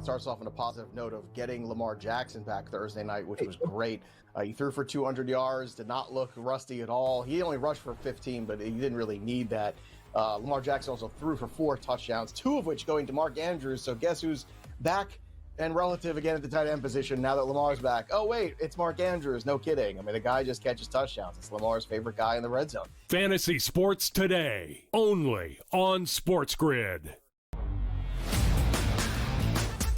starts off on a positive note of getting Lamar Jackson back Thursday night, which was great. He threw for 200 yards, did not look rusty at all. He only rushed for 15, but he didn't really need that. Lamar Jackson also threw for 4 touchdowns, 2 of which going to Mark Andrews. So guess who's back and relative again at the tight end position now that Lamar's back? Oh, wait, it's Mark Andrews. No kidding. I mean, the guy just catches touchdowns. It's Lamar's favorite guy in the red zone. Fantasy Sports Today, only on SportsGrid.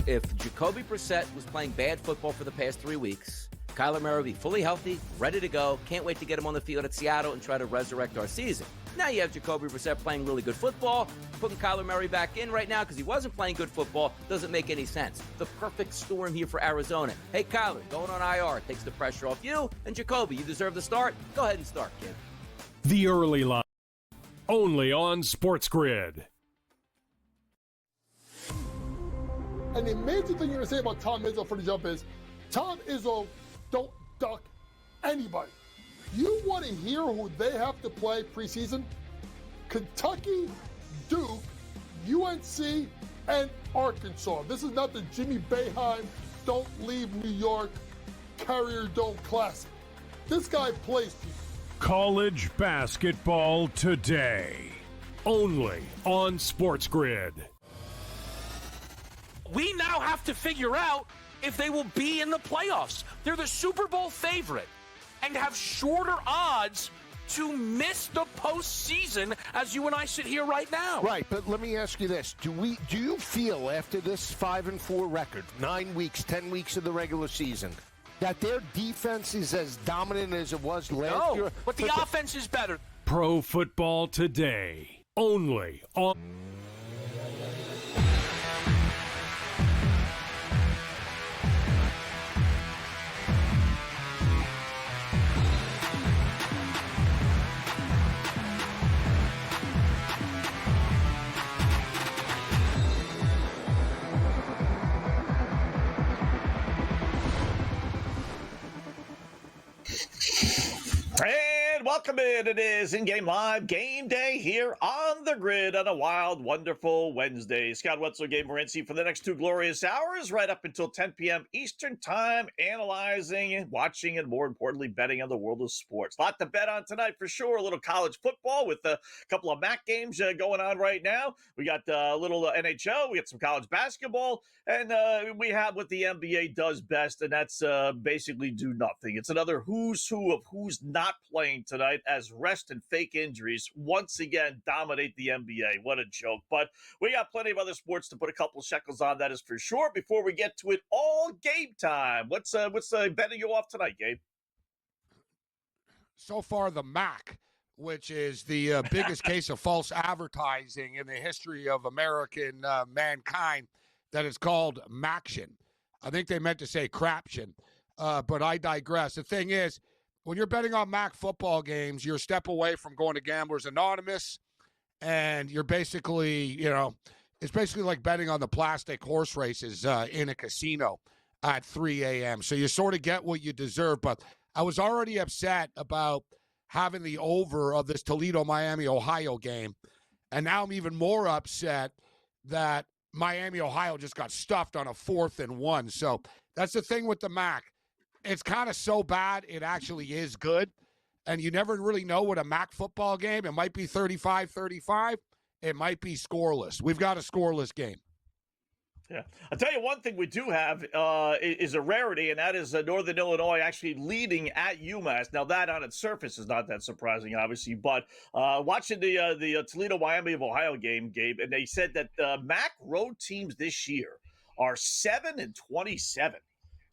If Jacoby Brissett was playing bad football for the past 3 weeks, Kyler Murray will be fully healthy, ready to go. Can't wait to get him on the field at Seattle and try to resurrect our season. Now you have Jacoby Brissett playing really good football. Putting Kyler Murray back in right now because he wasn't playing good football doesn't make any sense. The perfect storm here for Arizona. Hey, Kyler, going on IR takes the pressure off you. And Jacoby, you deserve the start. Go ahead and start, kid. The early line, only on SportsGrid. And the amazing thing you're going to say about Tom Izzo for the jump is, Tom Izzo don't duck anybody. You want to hear who they have to play preseason? Kentucky, Duke, UNC, and Arkansas. This is not the Jimmy Boeheim Don't Leave New York Carrier Dome Classic. This guy plays people. College basketball today, only on SportsGrid. We now have to figure out if they will be in the playoffs. They're the Super Bowl favorite and have shorter odds to miss the postseason as you and I sit here right now. Right, but let me ask you this. Do you feel after this 5-4 record, 9 weeks, 10 weeks of the regular season, that their defense is as dominant as it was last year? No, but the offense is better. Pro Football Today, only on... And welcome in. It is in-game live game day here on the grid on a wild, wonderful Wednesday. Scott Wetzel and Gabriel Morency for the next 2 glorious hours, right up until 10 p.m. Eastern time, analyzing, watching, and more importantly, betting on the world of sports. A lot to bet on tonight for sure. A little college football with a couple of MAC games going on right now. We got a little NHL. We got some college basketball. And we have what the NBA does best, and that's basically do nothing. It's another who's who of who's not playing tonight as rest and fake injuries once again dominate the NBA. What a joke. But we got plenty of other sports to put a couple shekels on, that is for sure. Before we get to it, all game time. What's betting you off tonight, Gabe? So far, the MAC, which is the biggest case of false advertising in the history of American mankind, that is called Maction. I think they meant to say craption, but I digress. The thing is, when you're betting on MAC football games, you're a step away from going to Gamblers Anonymous, and you're basically, it's basically like betting on the plastic horse races in a casino at 3 a.m. So you sort of get what you deserve, but I was already upset about having the over of this Toledo-Miami, Ohio game, and now I'm even more upset that Miami, Ohio just got stuffed on a 4th and 1. So that's the thing with the MAC. It's kind of so bad, it actually is good. And you never really know what a MAC football game, it might be 35-35. It might be scoreless. We've got a scoreless game. Yeah. I'll tell you one thing we do have is a rarity, and that is Northern Illinois actually leading at UMass. Now, that on its surface is not that surprising, obviously, but watching the Toledo-Miami of Ohio game, Gabe, and they said that MAC road teams this year are 7-27.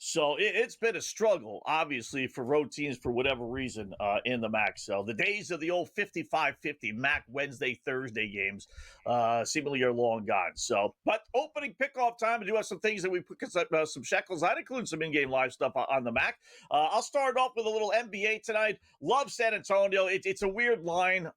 So it's been a struggle, obviously, for road teams for whatever reason in the MAC. So the days of the old 55-50 MAC Wednesday, Thursday games seemingly are long gone. So, but opening pickoff time, we do have some things that we put some shekels on, including some in-game live stuff on the MAC. I'll start off with a little NBA tonight. Love San Antonio. It's a weird line.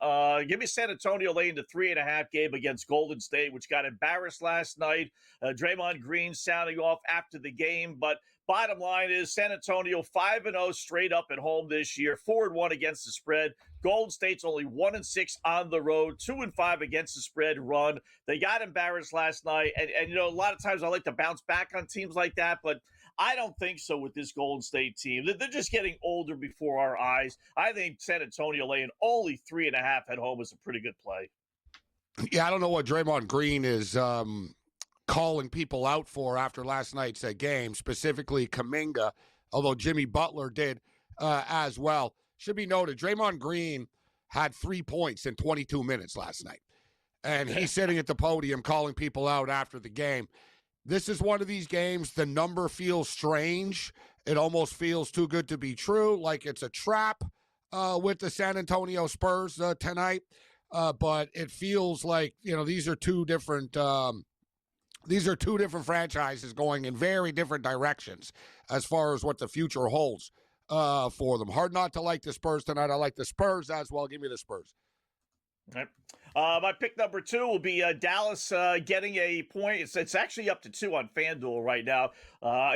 Give me San Antonio laying the 3.5 game against Golden State, which got embarrassed last night. Draymond Green sounding off after the game, but Bottom line is San Antonio 5-0 straight up at home this year, 4-1 against the spread. Golden State's only 1-6 on the road, 2-5 against the spread run. They got embarrassed last night, and a lot of times I like to bounce back on teams like that, but I don't think so with this Golden State team. They're just getting older before our eyes. I think San Antonio laying only 3.5 at home is a pretty good play. Yeah, I don't know what Draymond Green is calling people out for after last night's game, specifically Kuminga, although Jimmy Butler did as well. Should be noted, Draymond Green had 3 points in 22 minutes last night, and he's sitting at the podium calling people out after the game. This is one of these games, the number feels strange. It almost feels too good to be true, like it's a trap with the San Antonio Spurs tonight. But it feels like, these are two different franchises going in very different directions as far as what the future holds for them. Hard not to like the Spurs tonight. I like the Spurs as well. Give me the Spurs. All right. My pick number 2 will be Dallas getting a point. It's actually up to 2 on FanDuel right now.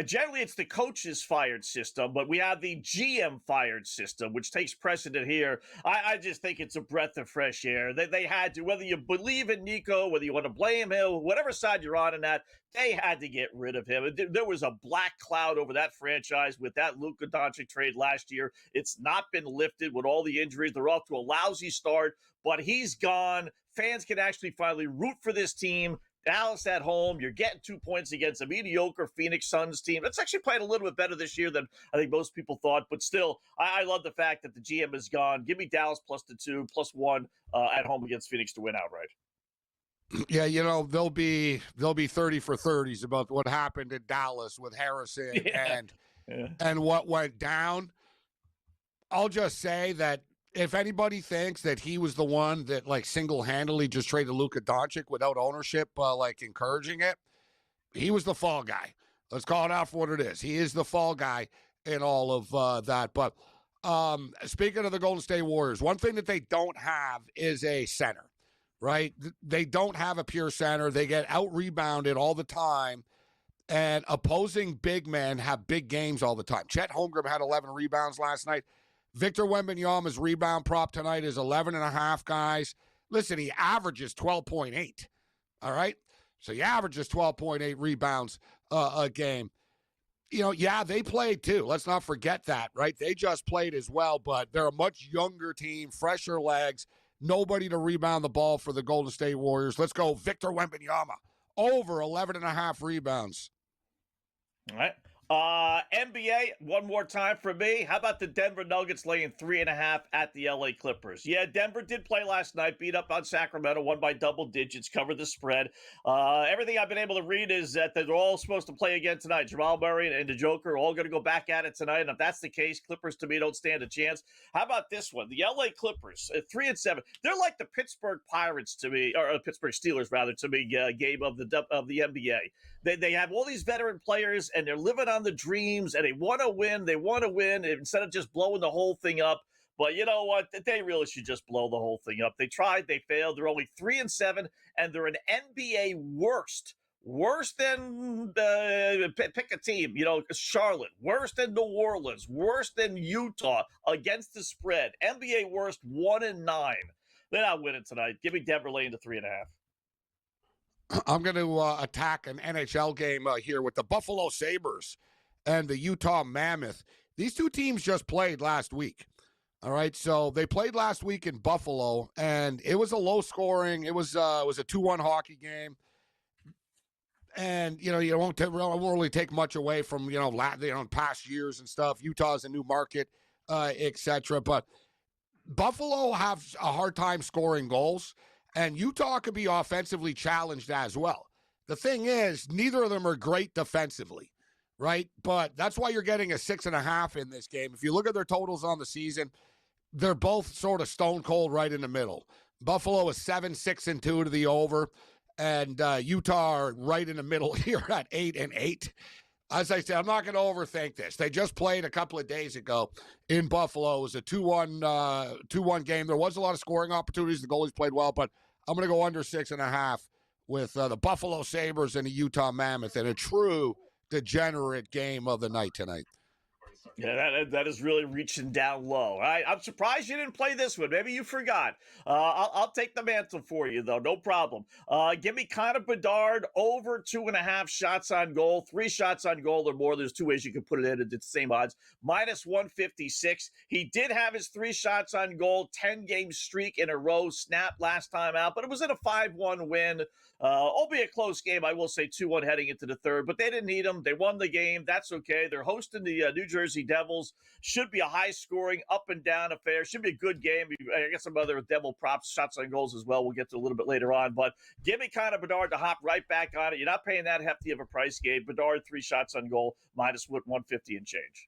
Generally, it's the coach's fired system, but we have the GM fired system, which takes precedent here. I just think it's a breath of fresh air. They had to, whether you believe in Nico, whether you want to blame him, whatever side you're on in that, they had to get rid of him. There was a black cloud over that franchise with that Luka Doncic trade last year. It's not been lifted with all the injuries. They're off to a lousy start, but he's gone. Fans can actually finally root for this team. Dallas at home, you're getting 2 points against a mediocre Phoenix Suns team. That's actually played a little bit better this year than I think most people thought, but still, I love the fact that the GM is gone. Give me Dallas plus the 2, +1 at home against Phoenix to win outright. Yeah, they'll be 30 for 30s about what happened in Dallas with Harrison and what went down. I'll just say that if anybody thinks that he was the one that single-handedly just traded Luka Doncic without ownership, encouraging it, he was the fall guy. Let's call it out for what it is. He is the fall guy in all of that. But speaking of the Golden State Warriors, one thing that they don't have is a center, right? They don't have a pure center. They get out-rebounded all the time, and opposing big men have big games all the time. Chet Holmgren had 11 rebounds last night. Victor Wembanyama's rebound prop tonight is 11.5, guys. Listen, he averages 12.8, all right? So he averages 12.8 rebounds a game. They played too. Let's not forget that, right? They just played as well, but they're a much younger team, fresher legs, nobody to rebound the ball for the Golden State Warriors. Let's go Victor Wembanyama, over 11.5 rebounds. All right. NBA, one more time for me. How about the Denver Nuggets laying 3.5 at the LA Clippers? Yeah, Denver did play last night, beat up on Sacramento, won by double digits, covered the spread. Everything I've been able to read is that they're all supposed to play again tonight. Jamal Murray and the Joker are all going to go back at it tonight. And if that's the case, Clippers to me don't stand a chance. How about this one? The LA Clippers, 3-7. They're like the Pittsburgh Pirates to me, or Pittsburgh Steelers rather to me, Gabe, of the NBA. They have all these veteran players, and they're living on the dreams, and they want to win. They want to win instead of just blowing the whole thing up. But you know what? They really should just blow the whole thing up. They tried. They failed. They're only 3-7, and they're an NBA worst. Worse than pick a team, Charlotte. Worse than New Orleans. Worse than Utah against the spread. NBA worst 1-9. They're not winning tonight. Give me Denver laying to 3.5. I'm going to attack an NHL game here with the Buffalo Sabres and the Utah Mammoth. These two teams just played last week. All right, so they played last week in Buffalo, and it was a low scoring. It was a 2-1 hockey game, and it won't really take much away from past years and stuff. Utah's a new market, etc. But Buffalo have a hard time scoring goals. And Utah could be offensively challenged as well. The thing is, neither of them are great defensively, right? But that's why you're getting a 6.5 in this game. If you look at their totals on the season, they're both sort of stone cold right in the middle. Buffalo is 7-6-2 to the over, and Utah are right in the middle here at 8-8. As I said, I'm not going to overthink this. They just played a couple of days ago in Buffalo. It was a 2-1 game. There was a lot of scoring opportunities. The goalies played well, but I'm going to go under 6.5 with the Buffalo Sabres and the Utah Mammoth in a true degenerate game of the night tonight. Yeah, that is really reaching down low. I'm surprised you didn't play this one. Maybe you forgot. I'll take the mantle for you, though. No problem. Give me Connor Bedard over 2.5 shots on goal. 3 shots on goal or more. There's 2 ways you can put it in. It's the same odds. Minus 156. He did have his 3 shots on goal, 10-game streak in a row, snapped last time out, but it was in a 5-1 win. Albeit a close game, I will say 2-1 heading into the third, but they didn't need him. They won the game. That's okay. They're hosting the New Jersey Devils. Should be a high-scoring, up-and-down affair. Should be a good game. I guess some other Devil props, shots on goals as well. We'll get to a little bit later on, but give me Connor Bedard to hop right back on it. You're not paying that hefty of a price, Gabe. Bedard, 3 shots on goal, minus 150 and change.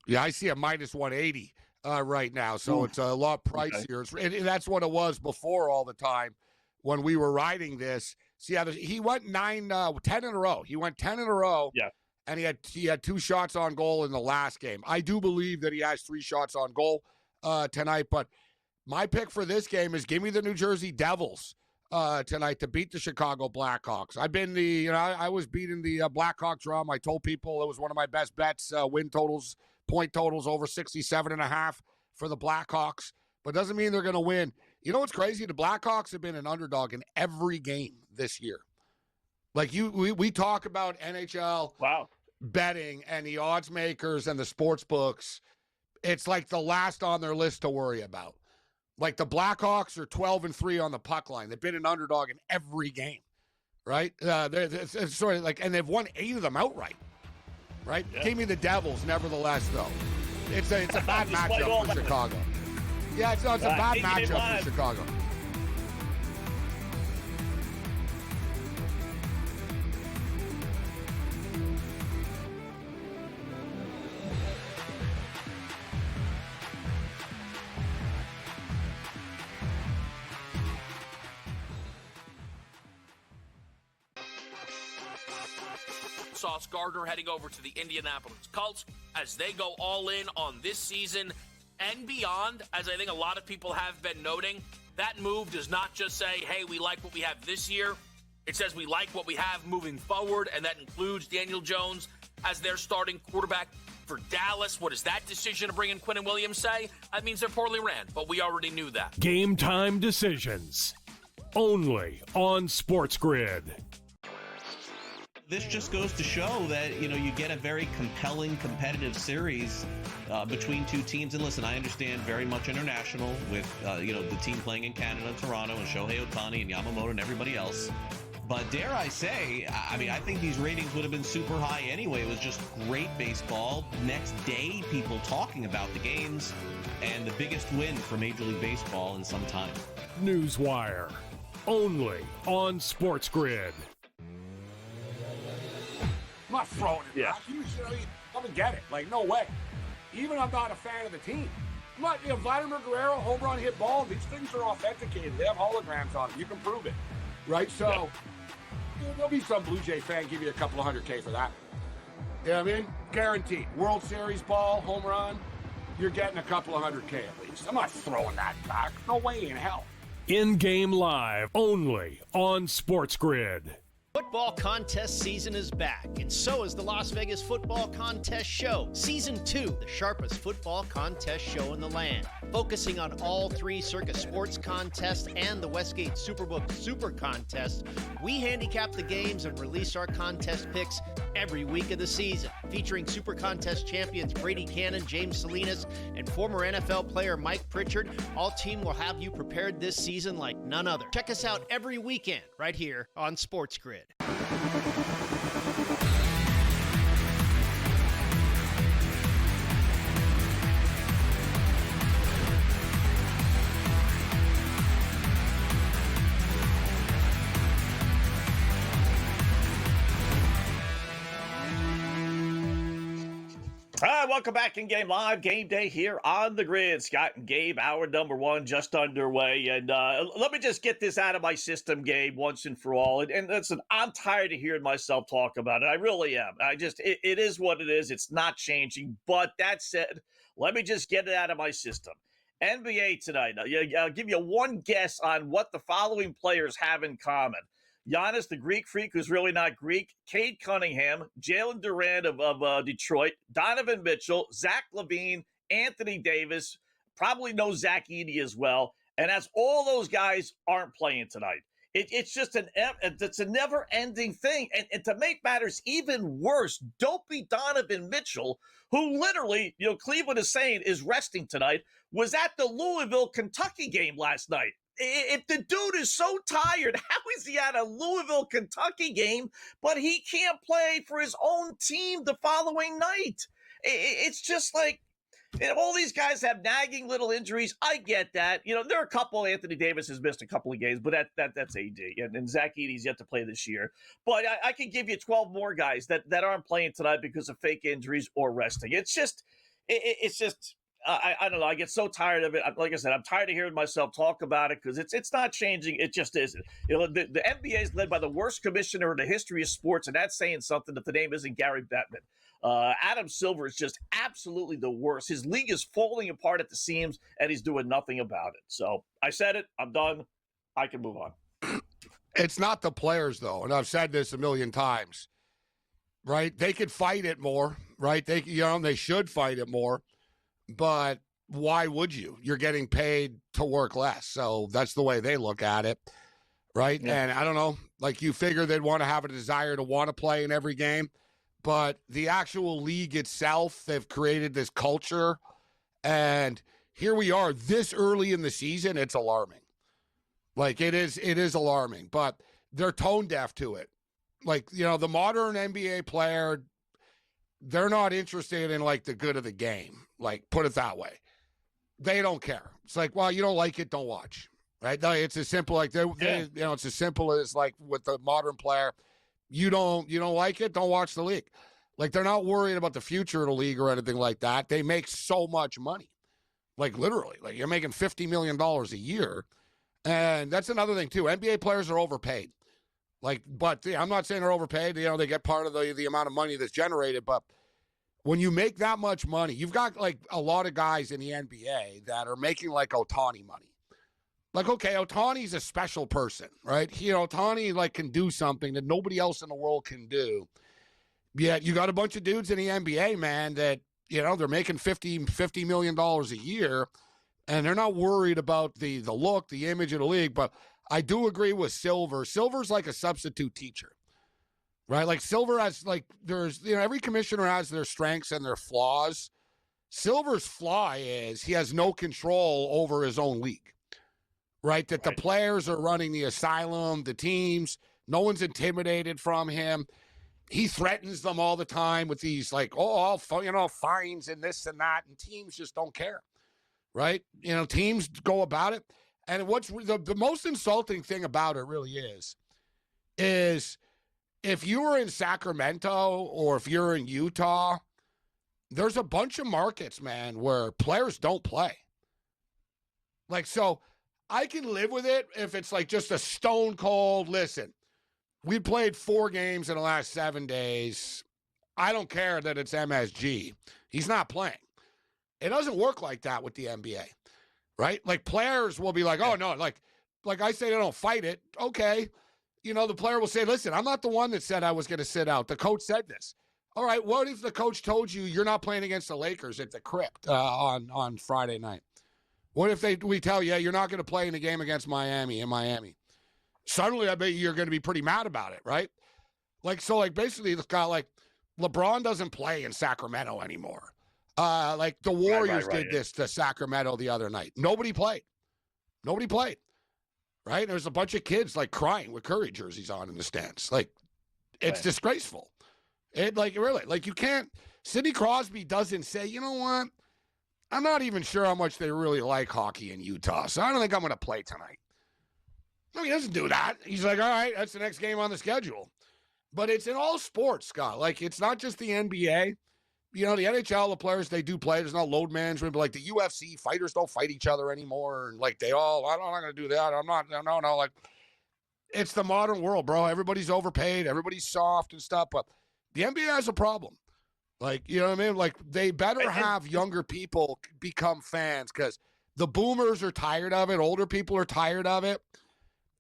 Yeah, I see a minus 180 right now, so it's a lot pricier. Okay. And that's what it was before all the time. When we were riding this, see how he went 10 in a row. He went 10 in a row. Yeah. And he had 2 shots on goal in the last game. I do believe that he has 3 shots on goal tonight. But my pick for this game is give me the New Jersey Devils tonight to beat the Chicago Blackhawks. I've been I was beating the Blackhawk drum. I told people it was one of my best bets. Win totals, point totals over 67.5 for the Blackhawks. But doesn't mean they're going to win. You know what's crazy? The Blackhawks have been an underdog in every game this year. Like we talk about NHL betting and the odds makers and the sports books. It's like the last on their list to worry about. Like the Blackhawks are 12-3 on the puck line. They've been an underdog in every game, right? It's sort of like, and they've won 8 of them outright, right? Yeah. Give me the Devils, nevertheless, though. It's a bad matchup for Chicago. Yeah, it's a bad matchup for Chicago. Sauce Gardner heading over to the Indianapolis Colts as they go all in on this season and beyond. As I think a lot of people have been noting, that move does not just say, hey, we like what we have this year. It says we like what we have moving forward, and that includes Daniel Jones as their starting quarterback for Dallas. What does that decision to bring in Quinnen Williams say? That means they're poorly ran, but we already knew that. Game time decisions. Only on SportsGrid. This just goes to show that, you get a very compelling, competitive series between 2 teams. And listen, I understand very much international with, the team playing in Canada, Toronto, and Shohei Ohtani and Yamamoto and everybody else. But dare I say, I think these ratings would have been super high anyway. It was just great baseball. Next day, people talking about the games and the biggest win for Major League Baseball in some time. Newswire. Only on SportsGrid. I'm not throwing it back. You come and get it. Like, no way. Even I'm not a fan of the team. I'm not, Vladimir Guerrero, home run, hit ball, these things are authenticated. They have holograms on them. You can prove it. Right? So, there'll be some Blue Jay fan give you a couple of $100K for that. You know what I mean? Guaranteed. World Series ball, home run, you're getting a couple of $100K at least. I'm not throwing that back. No way in hell. In-game live, only on SportsGrid. Football contest season is back, and so is the Las Vegas Football Contest Show. Season 2, the sharpest football contest show in the land. Focusing on all 3 Circus Sports contests and the Westgate Superbook Super Contest, we handicap the games and release our contest picks every week of the season. Featuring Super Contest champions Brady Cannon, James Salinas, and former NFL player Mike Pritchard, all team will have you prepared this season like none other. Check us out every weekend right here on SportsGrid. All right, welcome back in Game Live. Game Day here on the grid. Scott and Gabe, hour number 1 just underway. And let me just get this out of my system, Gabe, once and for all. And listen, I'm tired of hearing myself talk about it. I really am. It is what it is. It's not changing. But that said, let me just get it out of my system. NBA tonight. I'll give you one guess on what the following players have in common. Giannis, the Greek freak who's really not Greek, Cade Cunningham, Jalen Durant of Detroit, Donovan Mitchell, Zach LaVine, Anthony Davis, probably no Zach Edey as well. And as all those guys aren't playing tonight. It's just it's a never-ending thing. And to make matters even worse, dopey Donovan Mitchell, who literally, Cleveland is saying is resting tonight, was at the Louisville, Kentucky game last night. If the dude is so tired, how is he at a Louisville, Kentucky game, but he can't play for his own team the following night? It's just like, all these guys have nagging little injuries. I get that. There are a couple. Anthony Davis has missed a couple of games, but that's AD. And Zach Edey's yet to play this year. But I can give you 12 more guys that aren't playing tonight because of fake injuries or resting. It's just, I don't know. I get so tired of it. Like I said, I'm tired of hearing myself talk about it because it's not changing. It just isn't. The NBA is led by the worst commissioner in the history of sports, and that's saying something if the name isn't Gary Bettman. Adam Silver is just absolutely the worst. His league is falling apart at the seams, and he's doing nothing about it. So I said it. I'm done. I can move on. It's not the players, though, and I've said this a million times, right? They could fight it more, right? They should fight it more, but why would you? You're getting paid to work less, so that's the way they look at it, right? Yeah. And I don't know, like you figure they'd want to have a desire to want to play in every game. But the actual league itself, they've created this culture. And here we are this early in the season. It's alarming. Like it is alarming, but they're tone deaf to it. Like, the modern NBA player, they're not interested in like the good of the game. Like, put it that way. They don't care. It's like, well, you don't like it, don't watch. Right? It's as simple like it's as simple as like with the modern player. You don't like it, don't watch the league. Like, they're not worried about the future of the league or anything like that. They make so much money. Like, literally. Like, you're making $50 million a year. And that's another thing, too. NBA players are overpaid. Like, but I'm not saying they're overpaid. They get part of the amount of money that's generated. But when you make that much money, you've got, like, a lot of guys in the NBA that are making, like, Ohtani money. Like, okay, Ohtani's a special person, right? Ohtani, like, can do something that nobody else in the world can do. Yet you got a bunch of dudes in the NBA, man, that, they're making $50 million a year, and they're not worried about the look, the image of the league. But I do agree with Silver. Silver's like a substitute teacher, right? Like, Silver has, like, there's, every commissioner has their strengths and their flaws. Silver's flaw is he has no control over his own league. Right, that the players are running the asylum, the teams, no one's intimidated from him. He threatens them all the time with these like, fines and this and that, and teams just don't care, right? Teams go about it. And what's the most insulting thing about it really is if you were in Sacramento or if you're in Utah, there's a bunch of markets, man, where players don't play. Like, so I can live with it if it's like just a stone cold, listen, we played 4 games in the last 7 days. I don't care that it's MSG. He's not playing. It doesn't work like that with the NBA, right? Like, players will be like, oh, no, like I say they don't fight it. Okay. The player will say, listen, I'm not the one that said I was going to sit out. The coach said this. All right, what if the coach told you you're not playing against the Lakers at the Crypt on Friday night? What if we tell you you're not going to play in the game against Miami in Miami? Suddenly, I bet you're going to be pretty mad about it, right? Like, so, like, basically, it's got like LeBron doesn't play in Sacramento anymore. Like the Warriors did this to Sacramento the other night. Nobody played, right? There's a bunch of kids like crying with Curry jerseys on in the stands. Like, it's disgraceful. It like really like you can't. Sidney Crosby doesn't say, you know what? I'm not even sure how much they really like hockey in Utah, so I don't think I'm going to play tonight. No, he doesn't do that. He's like, all right, that's the next game on the schedule. But it's in all sports, Scott. Like, it's not just the NBA. The NHL, the players, they do play. There's not load management. But, like, the UFC, fighters don't fight each other anymore. And, like, I'm not going to do that. I'm not, no. Like, it's the modern world, bro. Everybody's overpaid. Everybody's soft and stuff. But the NBA has a problem. Like, you know what I mean? Like, they better have younger people become fans because the boomers are tired of it. Older people are tired of it.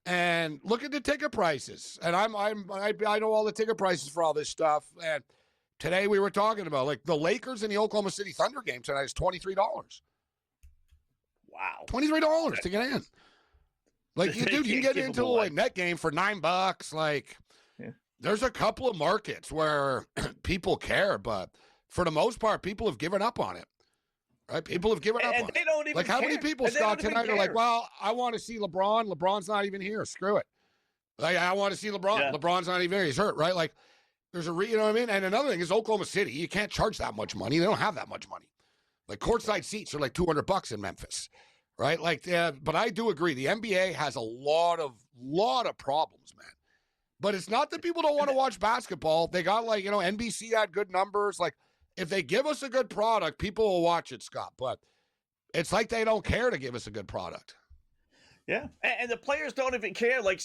And look at the ticket prices. And I know all the ticket prices for all this stuff. And today we were talking about, like, the Lakers and the Oklahoma City Thunder game tonight is $23. Wow. $23 to get in. Like, dude, you can get into a net game for $9. Like, there's a couple of markets where people care, but for the most part, people have given up on it. Right? People have given up on they it. don't even like, how many people, Scott, tonight are like, well, I want to see LeBron. LeBron's not even here. Screw it. Like, I want to see LeBron. Yeah. LeBron's not even here. He's hurt, right? Like, there's you know what I mean? And another thing is Oklahoma City. You can't charge that much money. They don't have that much money. Like, courtside seats are like $200 in Memphis, right? Like, but I do agree. The NBA has a lot of problems, man. But it's not that people don't want to watch basketball. They got, like, NBC had good numbers. Like, if they give us a good product, people will watch it, Scott. But it's like they don't care to give us a good product. Yeah, and the players don't even care. Like,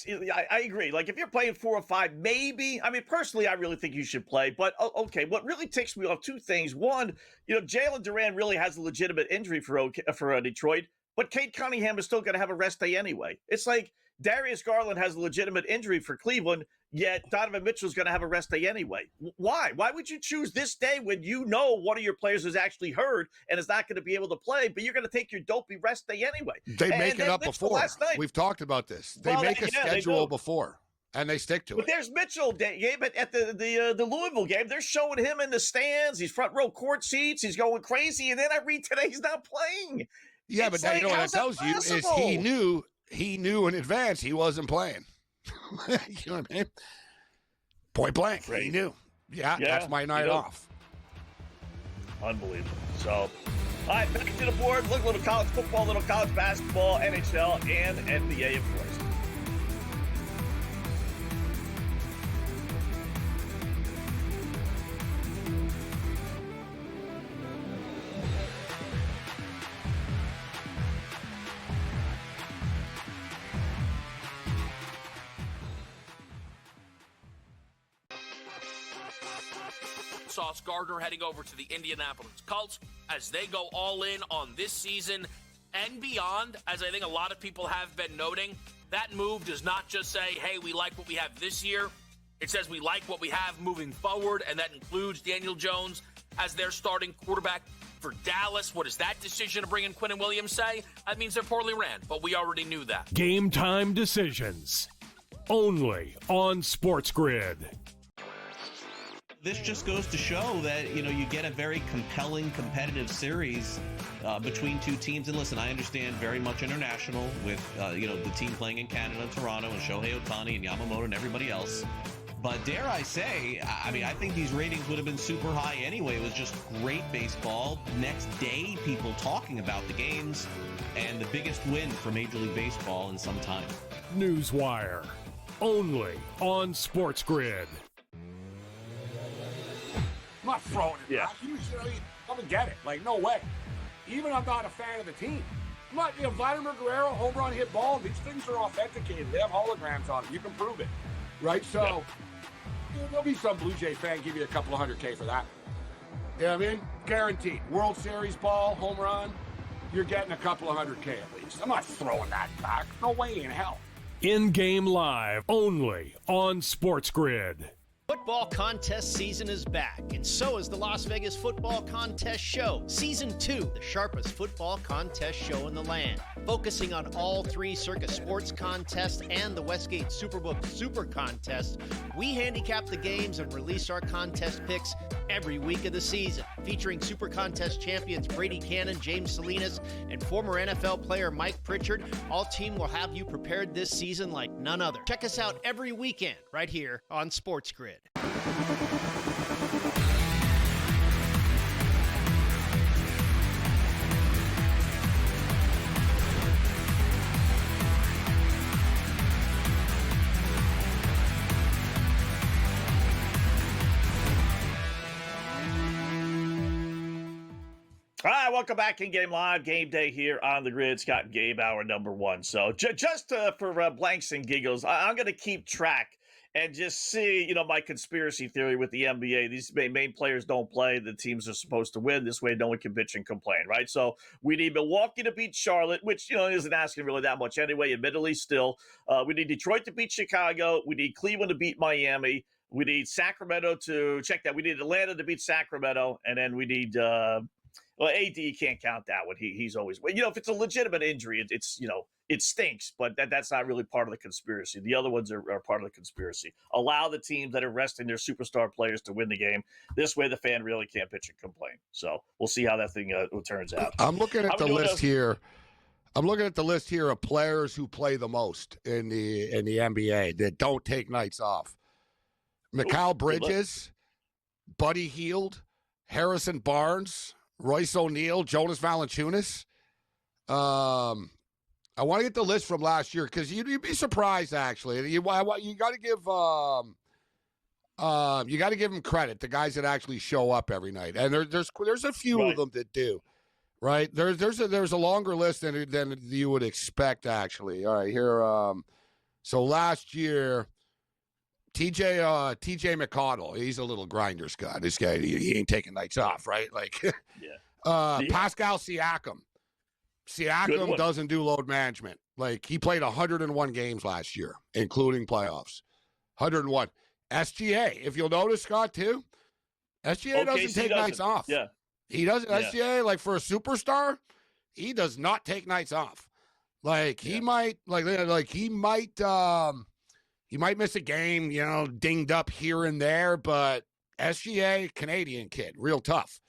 I agree. Like, if you're playing 4 or 5, maybe. I mean, personally, I really think you should play. But, okay, what really ticks me off, two things. One, Jalen Duran really has a legitimate injury for Detroit, but Cade Cunningham is still going to have a rest day anyway. It's like Darius Garland has a legitimate injury for Cleveland, yet Donovan Mitchell's going to have a rest day anyway. Why? Why would you choose this day when you know one of your players is actually hurt and is not going to be able to play, but you're going to take your dopey rest day anyway? They make it up before. We've talked about this. They make a schedule before, and they stick to it. But there's Mitchell, Gabe, at the Louisville game. They're showing him in the stands. He's front row court seats. He's going crazy. And then I read today he's not playing. Yeah, but what that tells you is he knew in advance he wasn't playing. You know what I mean? Point blank. Right. He knew. Yeah, that's my night off. Unbelievable. So, all right, back to the board. Look, little college football, little college basketball, NHL, and NBA, of course. Sauce Gardner heading over to the Indianapolis Colts as they go all in on this season and beyond. As I think a lot of people have been noting, that move does not just say, hey, we like what we have this year. It says we like what we have moving forward, and that includes Daniel Jones as their starting quarterback for Dallas. What does that decision to bring in Quinnen Williams say? That means they're poorly ran, but we already knew that. Game time decisions. Only on SportsGrid. This just goes to show that, you get a very compelling, competitive series between two teams. And listen, I understand very much international with, the team playing in Canada and Toronto and Shohei Ohtani and Yamamoto and everybody else. But dare I say, I think these ratings would have been super high anyway. It was just great baseball. Next day, people talking about the games and the biggest win for Major League Baseball in some time. Newswire. Only on SportsGrid. I'm not throwing it back. You come and get it. Like, no way. Even I'm not a fan of the team. I'm not, Vladimir Guerrero, home run, hit ball, these things are authenticated. They have holograms on them. You can prove it. Right? So, there'll be some Blue Jay fan give you a couple of $100K for that. You know what I mean? Guaranteed. World Series ball, home run, you're getting a couple of $100K at least. I'm not throwing that back. No way in hell. In-game live, only on SportsGrid. Football contest season is back, and so is the Las Vegas Football Contest Show. Season 2, the sharpest football contest show in the land. Focusing on all 3 Circus Sports contests and the Westgate Superbook Super Contest, we handicap the games and release our contest picks every week of the season. Featuring Super Contest champions Brady Cannon, James Salinas, and former NFL player Mike Pritchard, all team will have you prepared this season like none other. Check us out every weekend right here on SportsGrid. All right, welcome back in Game Live. Game Day here on the grid. Scott and Gabe, hour number 1. So just for blanks and giggles, I'm going to keep track and just see, my conspiracy theory with the NBA. These main players don't play. The teams are supposed to win. This way, no one can bitch and complain, right? So we need Milwaukee to beat Charlotte, which, isn't asking really that much anyway, admittedly still. We need Detroit to beat Chicago. We need Cleveland to beat Miami. We need Sacramento to check that. We need Atlanta to beat Sacramento. And then we need, AD can't count that one. He's always, if it's a legitimate injury, it's it stinks, but that's not really part of the conspiracy. The other ones are part of the conspiracy. Allow the teams that are resting their superstar players to win the game. This way, the fan really can't bitch and complain. So we'll see how that thing turns out. I'm looking at the list here. I'm looking at the list here of players who play the most in the NBA that don't take nights off. Mikal Bridges, Buddy Hield, Harrison Barnes, Royce O'Neal, Jonas Valanciunas. I want to get the list from last year because you'd be surprised actually. You got to give them credit. The guys that actually show up every night, and there's a few of them that do. Right? There's a longer list than you would expect actually. All right, here. So last year, TJ McConnell, he's a little grinder, Scott. This guy, he ain't taking nights off, right? Like, Pascal Siakam. Siakam doesn't do load management. Like, he played 101 games last year, including playoffs. 101. SGA, if you'll notice, Scott, too, SGA doesn't take nights off. Yeah. He doesn't. Yeah. SGA, like, for a superstar, he does not take nights off. Like, he might, he might miss a game, dinged up here and there, but SGA, Canadian kid, real tough.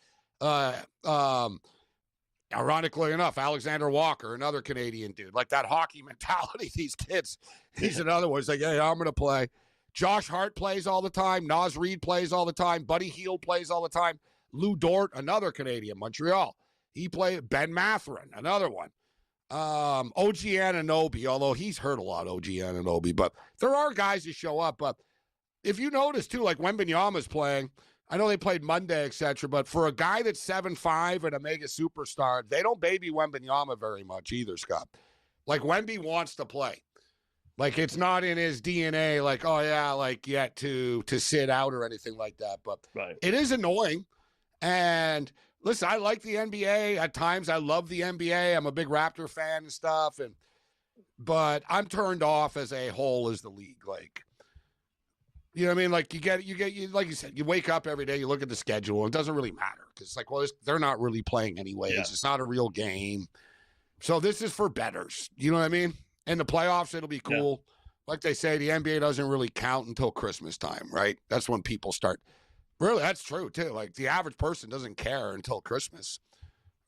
Ironically enough, Alexander Walker, another Canadian dude, like that hockey mentality, these kids, he's another one. He's like, hey, I'm going to play. Josh Hart plays all the time. Naz Reid plays all the time. Buddy Hield plays all the time. Lou Dort, another Canadian, Montreal. He played. Ben Mathurin, another one. OG Anunoby, although he's hurt a lot, OG Anunoby. But there are guys who show up. But if you notice, too, like Wembanyama's playing, I know they played Monday, etc. But for a guy that's 7'5" and a mega superstar, they don't baby Wembanyama very much either, Scott. Like, Wemby wants to play. Like, it's not in his DNA, like, oh, yeah, like, yet to sit out or anything like that. But It is annoying. And listen, I like the NBA. At times, I love the NBA. I'm a big Raptor fan and stuff. But I'm turned off as a whole as the league. Like, you know what I mean? Like, you get, like you said, you wake up every day, you look at the schedule, and it doesn't really matter. Because it's like, well, they're not really playing anyways. Yeah. It's not a real game. So this is for bettors. You know what I mean? In the playoffs, it'll be cool. Yeah. Like they say, the NBA doesn't really count until Christmas time, right? That's when people start. Really, that's true, too. Like, the average person doesn't care until Christmas,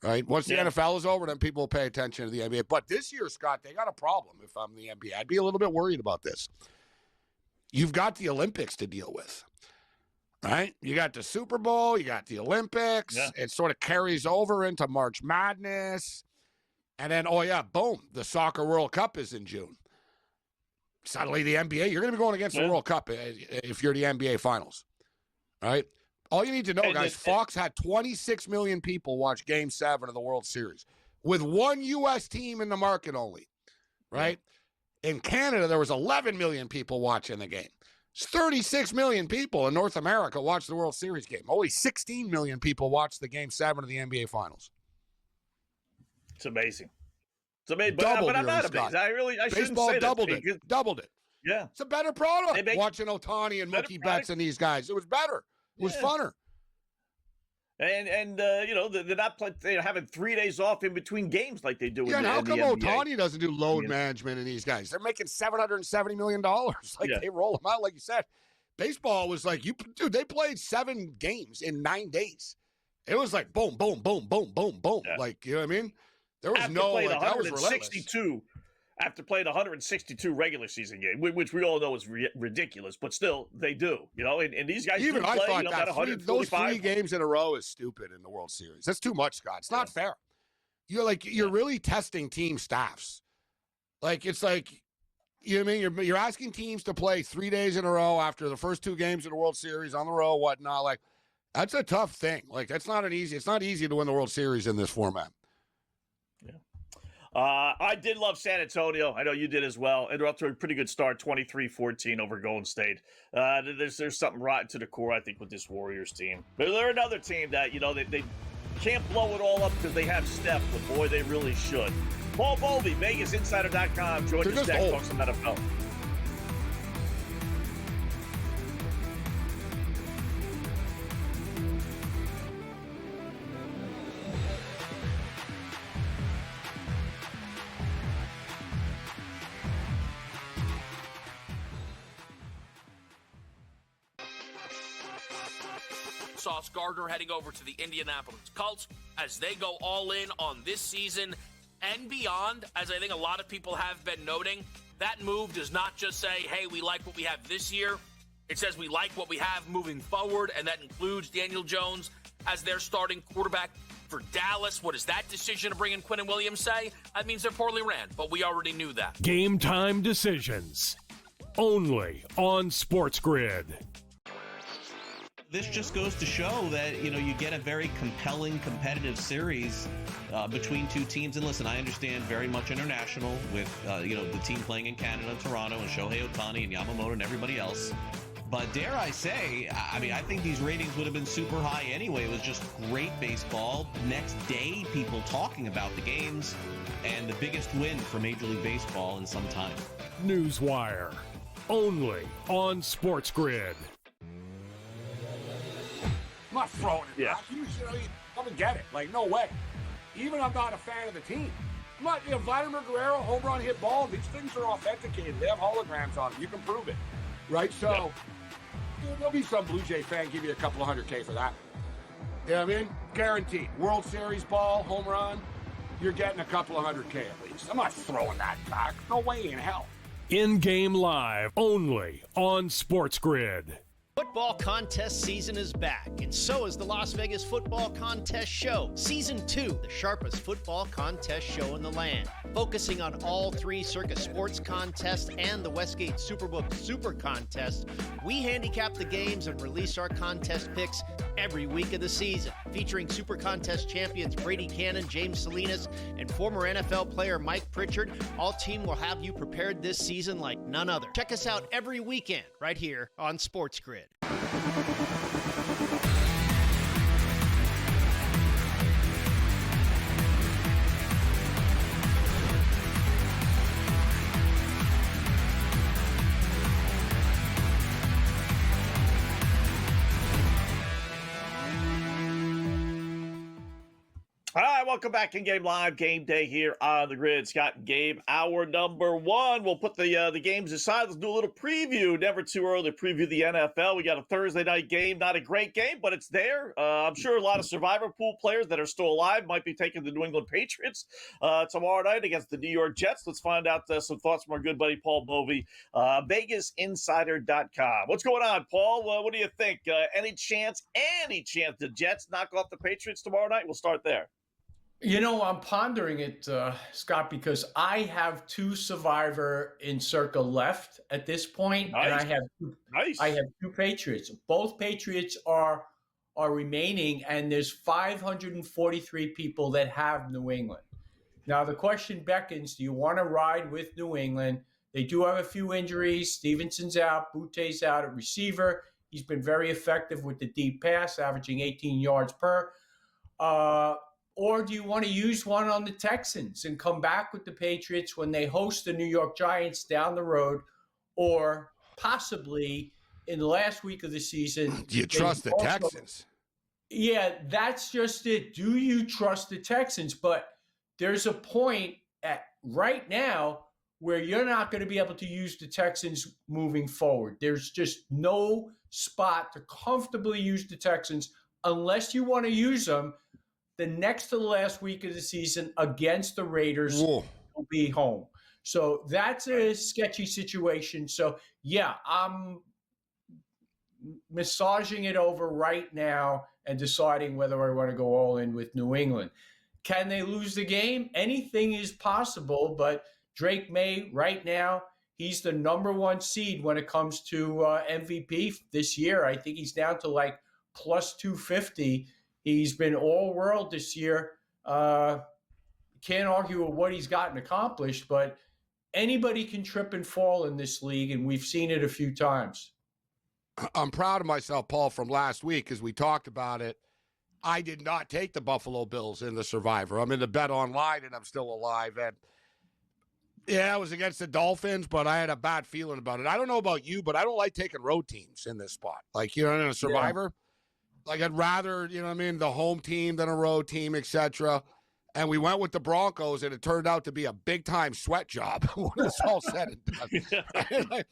right? Once the NFL is over, then people will pay attention to the NBA. But this year, Scott, they got a problem if I'm the NBA. I'd be a little bit worried about this. You've got the Olympics to deal with, right? You got the Super Bowl, you got the Olympics. Yeah. It sort of carries over into March Madness. And then, boom, the Soccer World Cup is in June. Suddenly, the NBA, you're going to be going against the World Cup if you're the NBA Finals. All right. All you need to know, guys, Fox had 26 million people watch Game 7 of the World Series with one U.S. team in the market only, right? In Canada, there was 11 million people watching the game. It's 36 million people in North America watched the World Series game. Only 16 million people watched the Game 7 of the NBA Finals. It's amazing. It's amazing. But I'm not amazed. I shouldn't say doubled that. Doubled it. Yeah. It's a better product. Watching Ohtani and Mookie Betts and these guys. It was better. It was funner. And they're not having 3 days off in between games like they do. Yeah, and how come Ohtani doesn't do load management in these guys? They're making $770 million. They roll them out, like you said. Baseball was like, they played 7 games in 9 days. It was like boom, boom, boom, boom, boom, boom. Yeah. Like, you know what I mean? There was that was relentless. After playing 162 regular season game, which we all know is ridiculous, but still they do, and these guys even do I play, thought those 3 games in a row is stupid in the World Series. That's too much, Scott. It's not fair. You're really testing team staffs. Like, it's like, you know what I mean? You're asking teams to play 3 days in a row after the first 2 games of the World Series on the road, whatnot. Like, that's a tough thing. Like, it's not easy to win the World Series in this format. I did love San Antonio. I know you did as well. And they're up to a pretty good start, 23-14 over Golden State. There's something rotten to the core, I think, with this Warriors team. But they're another team that, they can't blow it all up because they have Steph, but boy, they really should. Paul Bovey, VegasInsider.com. Join us next. Talk some NFL. Sauce Gardner heading over to the Indianapolis Colts as they go all in on this season and beyond. As I think a lot of people have been noting, that move does not just say, hey, we like what we have this year. It says we like what we have moving forward, and that includes Daniel Jones as their starting quarterback for Dallas. What does that decision to bring in Quinnen Williams say? That means they're poorly ran, but we already knew that. Game time decisions. Only on SportsGrid. This just goes to show that, you get a very compelling, competitive series between two teams. And listen, I understand very much international with, the team playing in Canada, Toronto, and Shohei Ohtani and Yamamoto and everybody else. But dare I say, I think these ratings would have been super high anyway. It was just great baseball. Next day, people talking about the games, and the biggest win for Major League Baseball in some time. Newswire. Only on SportsGrid. I'm not throwing it back. You come and get it. Like, no way. Even I'm not a fan of the team. I'm not, Vladimir Guerrero, home run, hit ball, these things are authenticated. They have holograms on them. You can prove it. Right? So, there'll be some Blue Jay fan give you a couple of $100K for that. You know what I mean? Guaranteed. World Series ball, home run, you're getting a couple of $100K at least. I'm not throwing that back. No way in hell. In-game live. Only on SportsGrid. Football contest season is back, and so is the Las Vegas Football Contest Show. Season 2, the sharpest football contest show in the land. Focusing on all three Circus Sports contests and the Westgate Superbook Super Contest, we handicap the games and release our contest picks every week of the season. Featuring Super Contest champions Brady Cannon, James Salinas, and former NFL player Mike Pritchard, all team will have you prepared this season like none other. Check us out every weekend right here on SportsGrid. All right, welcome back in Game Live, Game Day here on the Grid. Scott and Gabe, hour number one. We'll put the games aside. Let's do a little preview. Never too early to preview the NFL. We got a Thursday night game. Not a great game, but it's there. I'm sure a lot of Survivor Pool players that are still alive might be taking the New England Patriots tomorrow night against the New York Jets. Let's find out some thoughts from our good buddy Paul Bovey, VegasInsider.com. What's going on, Paul? What do you think? Any chance the Jets knock off the Patriots tomorrow night? We'll start there. I'm pondering it, Scott, because I have two Survivor in Circa left at this point, nice. And I have two Patriots. Both Patriots are remaining, and there's 543 people that have New England. Now, the question beckons, do you want to ride with New England? They do have a few injuries. Stevenson's out. Butte's out at receiver. He's been very effective with the deep pass, averaging 18 yards per. Or do you want to use one on the Texans and come back with the Patriots when they host the New York Giants down the road, or possibly in the last week of the season? Do you trust the Texans? Yeah, that's just it. Do you trust the Texans? But there's a point right now where you're not going to be able to use the Texans moving forward. There's just no spot to comfortably use the Texans unless you want to use them the next to the last week of the season against the Raiders. Will be home. So that's a sketchy situation. So, yeah, I'm massaging it over right now and deciding whether I want to go all in with New England. Can they lose the game? Anything is possible, but Drake May right now, he's the number one seed when it comes to MVP this year. I think he's down to like plus 250. He's been all world this year. can't argue with what he's gotten accomplished, but anybody can trip and fall in this league, and we've seen it a few times. I'm proud of myself, Paul, from last week as we talked about it. I did not take the Buffalo Bills in the Survivor. I'm in the bet online, and I'm still alive. And yeah, I was against the Dolphins, but I had a bad feeling about it. I don't know about you, but I don't like taking road teams in this spot. Like, in a Survivor, like I'd rather, the home team than a road team, etc. And we went with the Broncos, and it turned out to be a big-time sweat job when it's all said and done.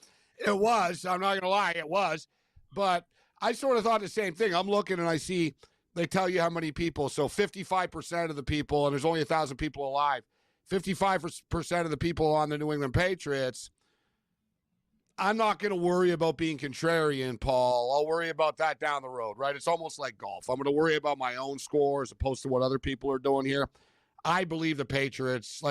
It was. I'm not going to lie. It was. But I sort of thought the same thing. I'm looking, and I see they tell you how many people. So 55% of the people, and there's only 1,000 people alive, 55% of the people on the New England Patriots. I'm not going to worry about being contrarian, Paul. I'll worry about that down the road, right? It's almost like golf. I'm going to worry about my own score as opposed to what other people are doing here. I believe the Patriots,